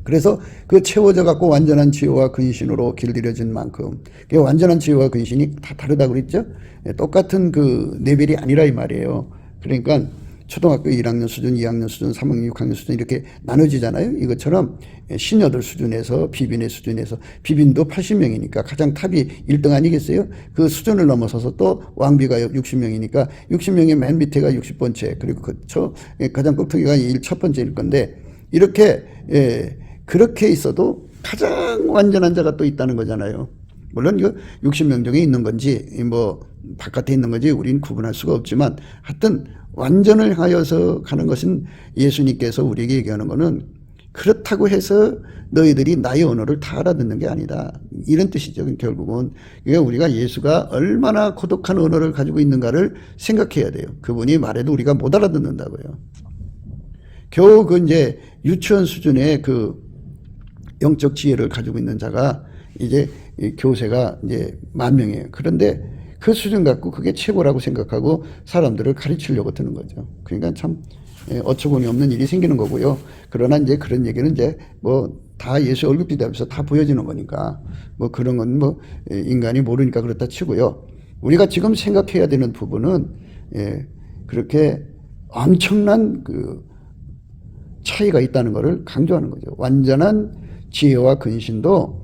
그래서 그 채워져 갖고 완전한 지혜와 근신으로 길들여진 만큼, 그 완전한 지혜와 근신이 다 다르다고 그랬죠. 똑같은 그 레벨이 아니라 이 말이에요. 그러니까 초등학교 1학년 수준, 2학년 수준, 3학년, 6학년 수준 이렇게 나눠지잖아요. 이것처럼 시녀들 수준에서 비빈의 수준에서, 비빈도 80명이니까 가장 탑이 1등 아니겠어요? 그 수준을 넘어서서 또 왕비가 60명이니까 60명의 맨 밑에가 60번째, 그리고 가장 꼭대기가 첫 번째일 건데, 이렇게 그렇게 있어도 가장 완전한 자가 또 있다는 거잖아요. 물론 이거 60명 중에 있는 건지 뭐 바깥에 있는 건지 우리는 구분할 수가 없지만, 하여튼 완전을 향하여서 가는 것은 예수님께서 우리에게 얘기하는 것은 그렇다고 해서 너희들이 나의 언어를 다 알아듣는 게 아니다, 이런 뜻이죠. 결국은 그러니까 우리가 예수가 얼마나 고독한 언어를 가지고 있는가를 생각해야 돼요. 그분이 말해도 우리가 못 알아듣는다고요. 겨우 그 이제 유치원 수준의 그 영적 지혜를 가지고 있는 자가 이제 교세가 이제 10,000명이에요. 그런데 그 수준 갖고 그게 최고라고 생각하고 사람들을 가르치려고 드는 거죠. 그러니까 참 어처구니 없는 일이 생기는 거고요. 그러나 이제 그런 얘기는 이제 뭐 다 예수 얼굴빛 앞에서 다 보여지는 거니까 뭐 그런 건 뭐 인간이 모르니까 그렇다 치고요. 우리가 지금 생각해야 되는 부분은 그렇게 엄청난 그 차이가 있다는 것을 강조하는 거죠. 완전한 지혜와 근신도,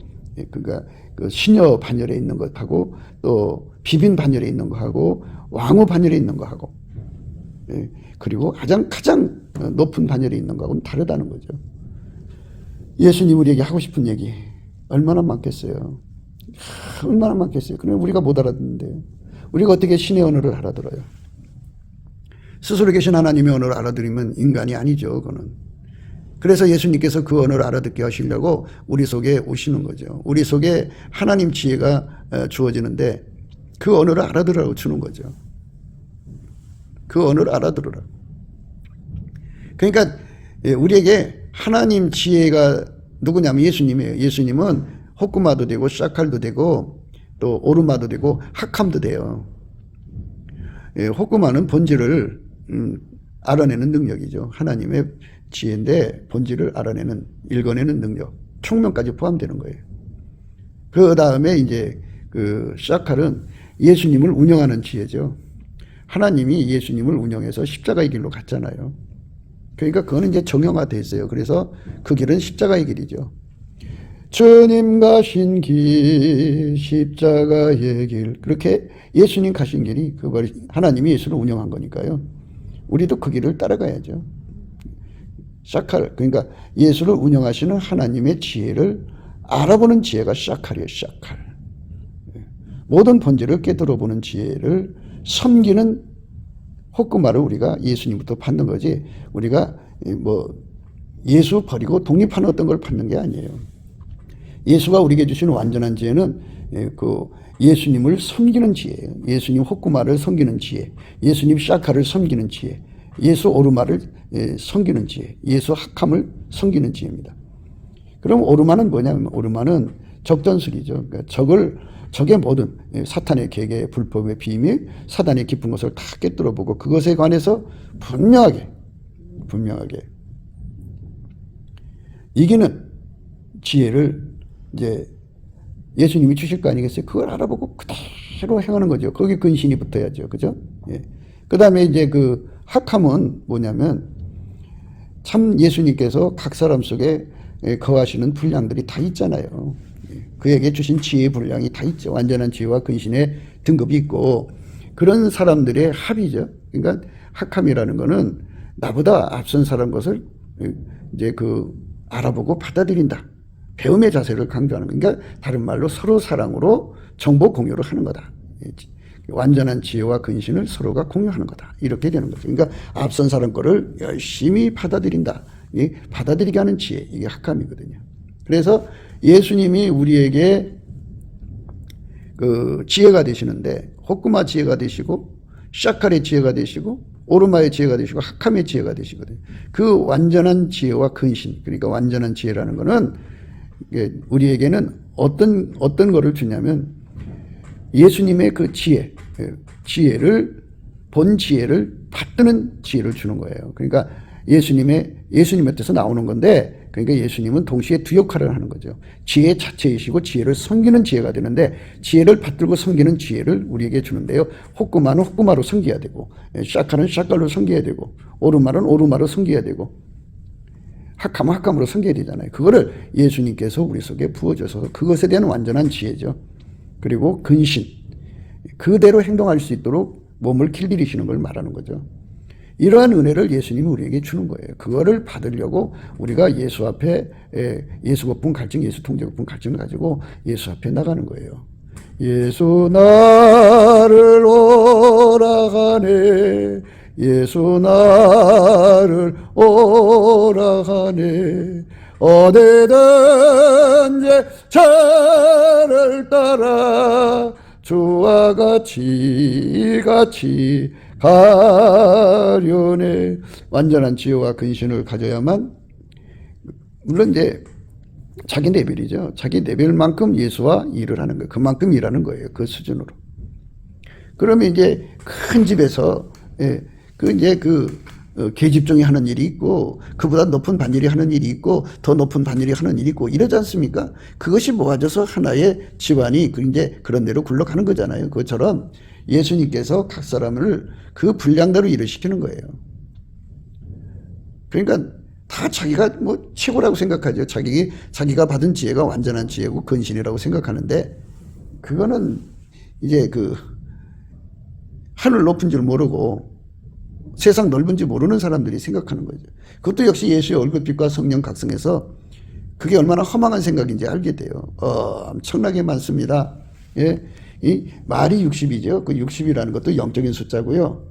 그러니까 그 시녀 반열에 있는 것하고 또 비빈 반열에 있는 것하고 왕후 반열에 있는 것하고, 그리고 가장 높은 반열에 있는 것하고는 다르다는 거죠. 예수님 우리에게 하고 싶은 얘기 얼마나 많겠어요. 얼마나 많겠어요. 그러나 우리가 못 알아듣는데요. 우리가 어떻게 신의 언어를 알아들어요? 스스로 계신 하나님의 언어를 알아들으면 인간이 아니죠. 그거는. 그래서 예수님께서 그 언어를 알아듣게 하시려고 우리 속에 오시는 거죠. 우리 속에 하나님 지혜가 주어지는데 그 언어를 알아들으라고 주는 거죠. 그 언어를 알아들으라. 그러니까 우리에게 하나님 지혜가 누구냐면 예수님이에요. 예수님은 호쿠마도 되고 샤칼도 되고 또 오르마도 되고 하캄도 돼요. 호쿠마는 본질을 알아내는 능력이죠. 하나님의 지혜인데 본질을 알아내는, 읽어내는 능력, 총명까지 포함되는 거예요. 그 다음에 이제 그 샤칼은 예수님을 운영하는 지혜죠. 하나님이 예수님을 운영해서 십자가의 길로 갔잖아요. 그러니까 그거는 이제 정형화되어 있어요. 그래서 그 길은 십자가의 길이죠. 주님 가신 길, 십자가의 길. 그렇게 예수님 가신 길이 그걸 하나님이 예수를 운영한 거니까요. 우리도 그 길을 따라가야죠. 샤칼, 그러니까 예수를 운영하시는 하나님의 지혜를 알아보는 지혜가 샤칼이에요. 샤칼. 모든 본질을 깨달아보는 지혜를 섬기는 호크마를 우리가 예수님부터 받는 거지, 우리가 뭐 예수 버리고 독립하는 어떤 걸 받는 게 아니에요. 예수가 우리에게 주시는 완전한 지혜는 그 예수님을 섬기는 지혜예요. 예수님 호쿠마를 섬기는 지혜, 예수님 샤카를 섬기는 지혜, 예수 오르마를 섬기는 지혜, 예수 하캄을 섬기는 지혜입니다. 그럼 오르마는 뭐냐면, 오르마는 적전술이죠. 그러니까 적의 모든 사탄의 계계, 불법의 비밀, 사단의 깊은 것을 다 깨뚫어보고 그것에 관해서 분명하게 이기는 지혜를 이제 예수님이 주실 거 아니겠어요? 그걸 알아보고 그대로 행하는 거죠. 거기 근신이 붙어야죠. 그죠? 예. 그 다음에 이제 그 학함은 뭐냐면 참 예수님께서 각 사람 속에 거하시는 분량들이 다 있잖아요. 그에게 주신 지혜의 분량이 다 있죠. 완전한 지혜와 근신의 등급이 있고 그런 사람들의 합이죠. 그러니까 학함이라는 거는 나보다 앞선 사람 것을 이제 그 알아보고 받아들인다. 배움의 자세를 강조하는 거. 그러니까 다른 말로 서로 사랑으로 정보 공유를 하는 거다. 완전한 지혜와 근신을 서로가 공유하는 거다. 이렇게 되는 거죠. 그러니까 앞선 사람 거를 열심히 받아들인다. 받아들이게 하는 지혜. 이게 학함이거든요. 그래서 예수님이 우리에게 그 지혜가 되시는데 호쿠마 지혜가 되시고 샤칼의 지혜가 되시고 오르마의 지혜가 되시고 학함의 지혜가 되시거든요. 그 완전한 지혜와 근신, 그러니까 완전한 지혜라는 거는 우리에게는 어떤 거를 주냐면 예수님의 그 지혜를 본 지혜를 받드는 지혜를 주는 거예요. 그러니까 예수님의 뜻에서 나오는 건데, 그러니까 예수님은 동시에 두 역할을 하는 거죠. 지혜 자체이시고 지혜를 섬기는 지혜가 되는데, 지혜를 받들고 섬기는 지혜를 우리에게 주는데요. 호쿠마는 호쿠마로 섬겨야 되고, 샤칼은 샤칼로 섬겨야 되고, 오르마는 오르마로 섬겨야 되고, 학함은 학함으로 섬겨야 되잖아요. 그거를 예수님께서 우리 속에 부어줘서 그것에 대한 완전한 지혜죠. 그리고 근신, 그대로 행동할 수 있도록 몸을 길들이시는 걸 말하는 거죠. 이러한 은혜를 예수님이 우리에게 주는 거예요. 그거를 받으려고 우리가 예수 앞에 예수 거품 갈증, 예수 통제 거품 갈증을 가지고 예수 앞에 나가는 거예요. 예수 나를 오라 하네, 예수 나를 오라 하네, 어디든지 저를 따라 주와 같이 가려네. 완전한 지혜와 근신을 가져야만, 물론 이제 자기 레벨이죠. 자기 레벨만큼 예수와 일을 하는 거예요. 그만큼 일하는 거예요. 그 수준으로. 그러면 이제 큰 집에서 계집종이 하는 일이 있고, 그보다 높은 반일이 하는 일이 있고, 더 높은 반일이 하는 일이 있고, 이러지 않습니까? 그것이 모아져서 하나의 집안이 이제 그런 대로 굴러가는 거잖아요. 그것처럼 예수님께서 각 사람을 그 분량대로 일을 시키는 거예요. 그러니까 다 자기가 뭐 최고라고 생각하죠. 자기가 받은 지혜가 완전한 지혜고 근신이라고 생각하는데, 그거는 이제 그 하늘 높은 줄 모르고 세상 넓은지 모르는 사람들이 생각하는 거죠. 그것도 역시 예수의 얼굴빛과 성령 각성해서 그게 얼마나 허망한 생각인지 알게 돼요. 엄청나게 많습니다. 예, 이 말이 60이죠. 그 60이라는 것도 영적인 숫자고요.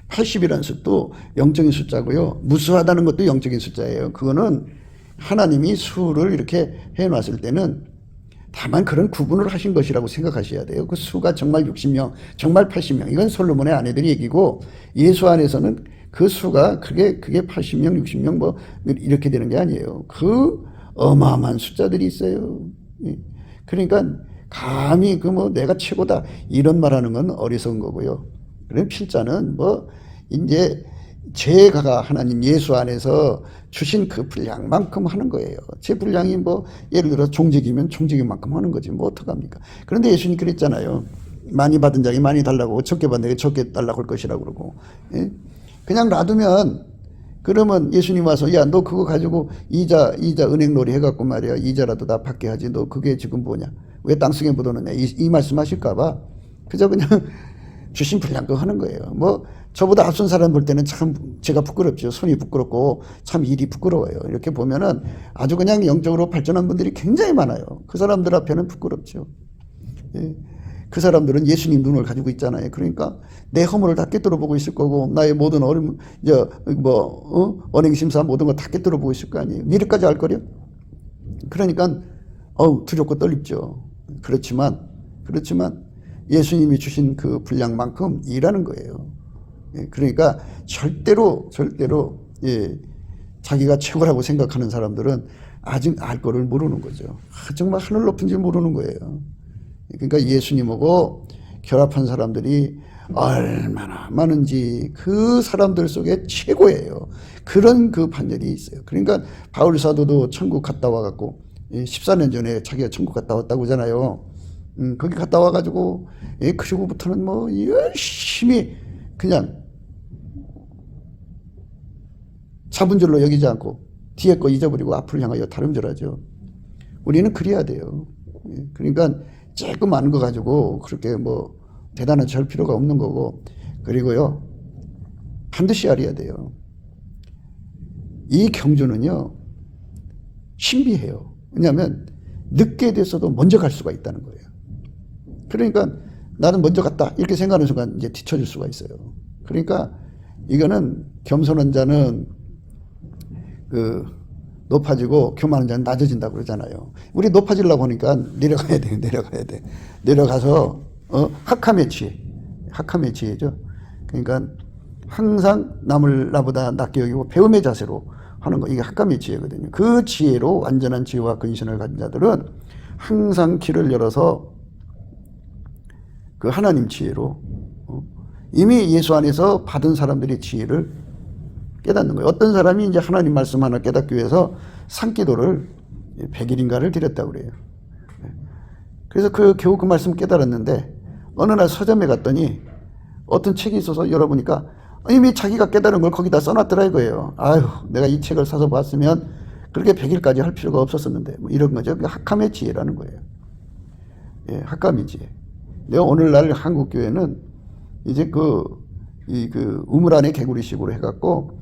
80이라는 숫도 영적인 숫자고요. 무수하다는 것도 영적인 숫자예요. 그거는 하나님이 수를 이렇게 해놨을 때는 다만 그런 구분을 하신 것이라고 생각하셔야 돼요. 그 수가 정말 60명, 정말 80명. 이건 솔로몬의 아내들이 얘기고, 예수 안에서는 그 수가 그게 80명, 60명 뭐 이렇게 되는 게 아니에요. 그 어마어마한 숫자들이 있어요. 그러니까 감히 내가 최고다 이런 말하는 건 어리석은 거고요. 그럼 필자는 이제 제가 하나님 예수 안에서 주신 그 분량만큼 하는 거예요. 제 분량이 예를 들어 종직이면 종직이만큼 하는 거지 어떡합니까? 그런데 예수님 그랬잖아요. 많이 받은 자에게 많이 달라고, 적게 받은 자에게 적게 달라고 할 것이라고 그러고. 예? 그냥 놔두면, 그러면 예수님 와서 야 너 그거 가지고 이자 은행놀이 해갖고 말이야 이자라도 다 받게 하지, 너 그게 지금 뭐냐, 왜 땅속에 묻어놓냐, 이 말씀하실까봐 그저 그냥 주신 분량껏 하는 거예요. 저보다 앞선 사람 볼 때는 참 제가 부끄럽죠. 손이 부끄럽고 참 일이 부끄러워요. 이렇게 보면은 아주 그냥 영적으로 발전한 분들이 굉장히 많아요. 그 사람들 앞에는 부끄럽죠. 예. 그 사람들은 예수님 눈을 가지고 있잖아요. 그러니까 내 허물을 다 꿰뚫어 보고 있을 거고, 나의 모든 언행심사 모든 거 다 꿰뚫어 보고 있을 거 아니에요. 미래까지 알 거려? 그러니까 두렵고 떨립죠. 그렇지만 예수님이 주신 그 분량만큼 일하는 거예요. 그러니까 절대로 자기가 최고라고 생각하는 사람들은 아직 알 거를 모르는 거죠. 정말 하늘 높은 줄 모르는 거예요. 그러니까 예수님하고 결합한 사람들이 얼마나 많은지 그 사람들 속에 최고예요. 그런 그 반열이 있어요. 그러니까 바울 사도도 천국 갔다 와갖고 14년 전에 자기가 천국 갔다 왔다고 하잖아요. 거기 갔다 와가지고, 그리고부터는 뭐, 열심히 그냥 잡은 줄로 여기지 않고, 뒤에 거 잊어버리고 앞을 향하여 다름질하죠. 우리는 그래야 돼요. 그러니까, 조금 아는 거 가지고, 그렇게 뭐, 대단한 할 필요가 없는 거고, 그리고요, 반드시 알아야 돼요. 이 경주는요, 신비해요. 왜냐하면, 늦게 돼서도 먼저 갈 수가 있다는 거예요. 그러니까 나는 먼저 갔다 이렇게 생각하는 순간 이제 뒤처질 수가 있어요. 그러니까 이거는 겸손한 자는 그 높아지고 교만한 자는 낮아진다고 그러잖아요. 우리 높아지려고 하니까 내려가야 돼. 내려가서 학함의 지혜죠. 그러니까 항상 남을 나보다 낮게 여기고 배움의 자세로 하는 거, 이게 학감의 지혜거든요. 그 지혜로 완전한 지혜와 근신을 가진 자들은 항상 길을 열어서 그 하나님 지혜로 이미 예수 안에서 받은 사람들의 지혜를 깨닫는 거예요. 어떤 사람이 이제 하나님 말씀 하나 깨닫기 위해서 산기도를 100일인가를 드렸다고 그래요. 그래서 겨우 그 말씀 깨달았는데 어느 날 서점에 갔더니 어떤 책이 있어서 열어보니까 이미 자기가 깨달은 걸 거기다 써놨더라 이거예요. 아유, 내가 이 책을 사서 봤으면 그렇게 100일까지 할 필요가 없었었는데 뭐 이런 거죠. 학함의 지혜라는 거예요. 학감의 지혜. 내가 오늘날 한국교회는 이제 우물 안에 개구리식으로 해갖고,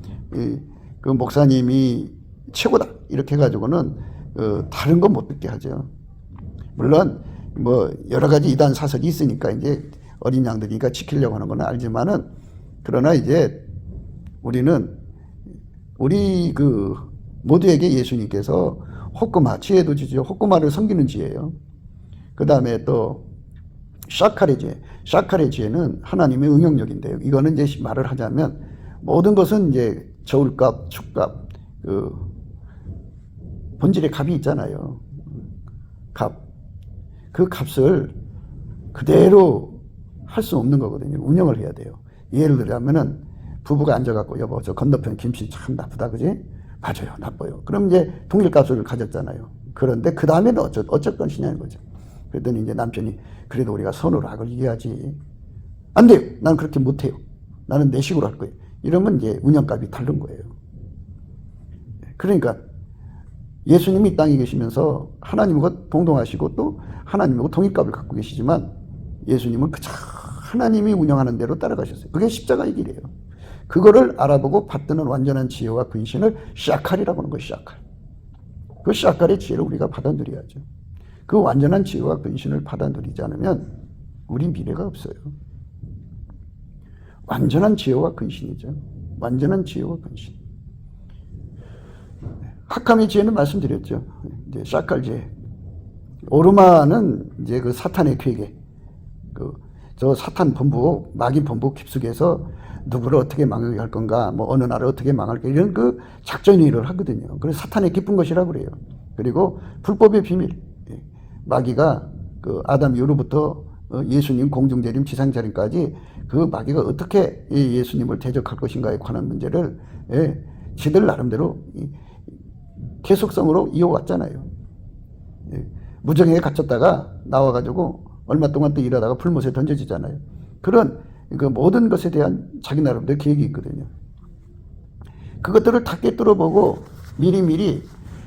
그 목사님이 최고다. 이렇게 해가지고는, 다른 거 못 듣게 하죠. 물론, 뭐, 여러 가지 이단 사설이 있으니까 이제 어린 양들이니까 지키려고 하는 건 알지만은, 그러나 이제 우리는, 우리 모두에게 예수님께서 호끄마, 지혜도 주죠. 호끄마를 섬기는 지혜예요. 그 다음에 또, 샤칼의 지혜는 하나님의 응용력인데요. 이거는 이제 말을 하자면 모든 것은 이제 저울값, 축값, 본질의 값이 있잖아요. 값. 그 값을 그대로 할 수 없는 거거든요. 운영을 해야 돼요. 예를 들자면은 부부가 앉아갖고 여보, 저 건너편 김치 참 나쁘다, 그지? 맞아요, 나빠요. 그럼 이제 동일값을 가졌잖아요. 그런데 그 다음에는 어쩔 것이냐는 거죠. 그랬더니 이제 남편이 그래도 우리가 선으로 악을 이겨야지. 안 돼요. 난 그렇게 못해요. 나는 내 식으로 할 거예요. 이러면 이제 운영값이 다른 거예요. 그러니까 예수님이 이 땅에 계시면서 하나님과 동동하시고 또 하나님하고 동일값을 갖고 계시지만 예수님은 그저 하나님이 운영하는 대로 따라가셨어요. 그게 십자가의 길이에요. 그거를 알아보고 받드는 완전한 지혜와 근신을 샤칼이라고 하는 거예요. 샤칼. 그 샤칼의 지혜를 우리가 받아들여야죠. 그 완전한 지혜와 근신을 받아들이지 않으면 우리 미래가 없어요. 완전한 지혜와 근신이죠. 완전한 지혜와 근신. 학함의 지혜는 말씀드렸죠. 이제 샤칼 지혜. 오르마는 이제 그 사탄의 괴계. 저 사탄 본부, 마귀 본부 깊숙이에서 누구를 어떻게 망하게 할 건가, 뭐 어느 나라를 어떻게 망할까, 이런 그 작전회의를 하거든요. 그래서 사탄의 기쁜 것이라고 그래요. 그리고 불법의 비밀. 마귀가 아담 이후로부터 예수님 공중재림, 지상재림까지 그 마귀가 어떻게 예수님을 대적할 것인가에 관한 문제를 지들 나름대로 계속성으로 이어왔잖아요. 무정에 갇혔다가 나와가지고 얼마 동안 또 일하다가 불못에 던져지잖아요. 그런 그 모든 것에 대한 자기 나름대로 계획이 있거든요. 그것들을 다 꿰뚫어보고 미리미리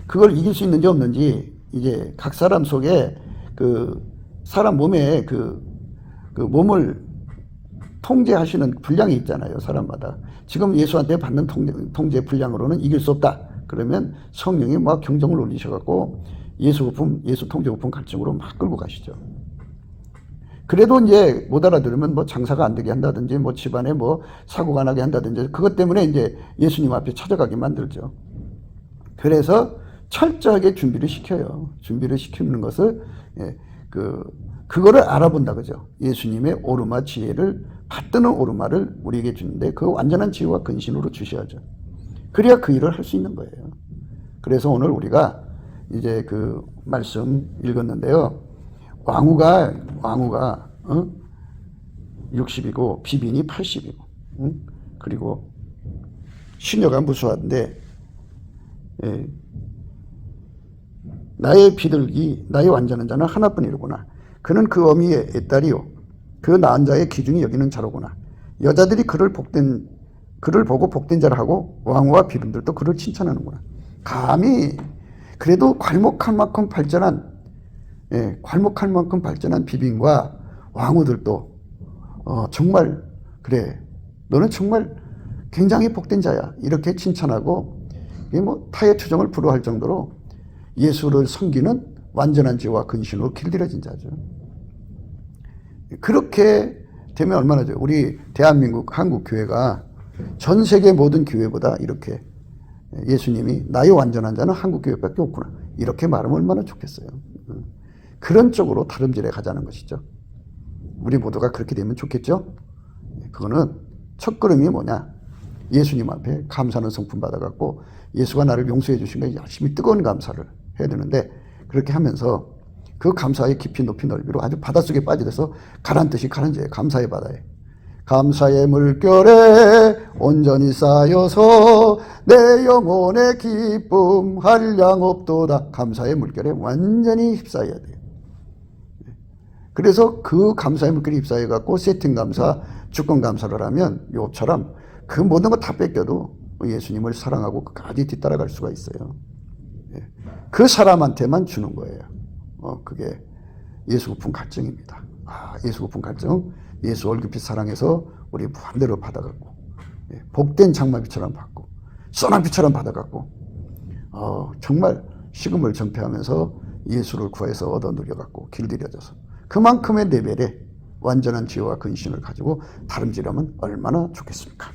그걸 이길 수 있는지 없는지 이제 각 사람 속에 사람 몸에 몸을 통제하시는 분량이 있잖아요. 사람마다. 지금 예수한테 받는 통제 분량으로는 이길 수 없다. 그러면 성령이 막 경종을 울리셔갖고 예수 통제 거품 갈증으로 막 끌고 가시죠. 그래도 이제 못 알아들으면 뭐 장사가 안 되게 한다든지 뭐 집안에 뭐 사고가 나게 한다든지 그것 때문에 이제 예수님 앞에 찾아가게 만들죠. 그래서 철저하게 준비를 시켜요. 준비를 시키는 것을 그거를 알아본다 그죠. 예수님의 오르마 지혜를 받드는 오르마를 우리에게 주는데 그 완전한 지혜와 근신으로 주셔야죠. 그래야 그 일을 할 수 있는 거예요. 그래서 오늘 우리가 이제 그 말씀 읽었는데요. 왕후가 60이고 비빈이 80이고 그리고 시녀가 무수한데 나의 비둘기 나의 완전한 자는 하나뿐이로구나. 그는 그 어미의 애딸이요 그 낳은 자의 기중이 여기는 자로구나. 여자들이 그를 보고 복된 자라 하고 왕후와 비름들도 그를 칭찬하는구나. 감히 그래도 괄목할 만큼 발전한 비빈과 왕후들도 정말 그래 너는 정말 굉장히 복된 자야 이렇게 칭찬하고 뭐 타의 투정을 불허할 정도로 예수를 섬기는 완전한 지와 근신으로 길들여진 자죠. 그렇게 되면 얼마나 좋아요. 우리 대한민국 한국 교회가 전 세계 모든 교회보다 이렇게 예수님이 나의 완전한 자는 한국 교회밖에 없구나 이렇게 말하면 얼마나 좋겠어요. 그런 쪽으로 다름질해 가자는 것이죠. 우리 모두가 그렇게 되면 좋겠죠. 그거는 첫 걸음이 뭐냐, 예수님 앞에 감사하는 성품 받아갖고 예수가 나를 용서해 주신 거에 열심히 뜨거운 감사를 해야 되는데, 그렇게 하면서 그 감사의 깊이 높이 넓이로 아주 바닷속에 빠져서 가라앉듯이 가라앉아요. 감사의 바다에. 감사의 물결에 온전히 쌓여서 내 영혼의 기쁨 한량 없도다. 감사의 물결에 완전히 휩싸여야 돼요. 그래서 그 감사의 물결에 휩싸여 갖고 세팅 감사, 주권 감사를 하면 욥처럼 그 모든 거 다 뺏겨도 예수님을 사랑하고 끝까지 뒤따라갈 수가 있어요. 그 사람한테만 주는 거예요. 그게 예수 고품 갈증입니다. 예수 고품 갈증, 예수 얼굴빛 사랑해서 우리 무한대로 받아갖고 복된 장마비처럼 받고 쏘나비처럼 받아갖고 정말 식음을 전폐하면서 예수를 구해서 얻어 누려갖고 길들여져서 그만큼의 레벨의 완전한 지혜와 근신을 가지고 다름질하면 얼마나 좋겠습니까?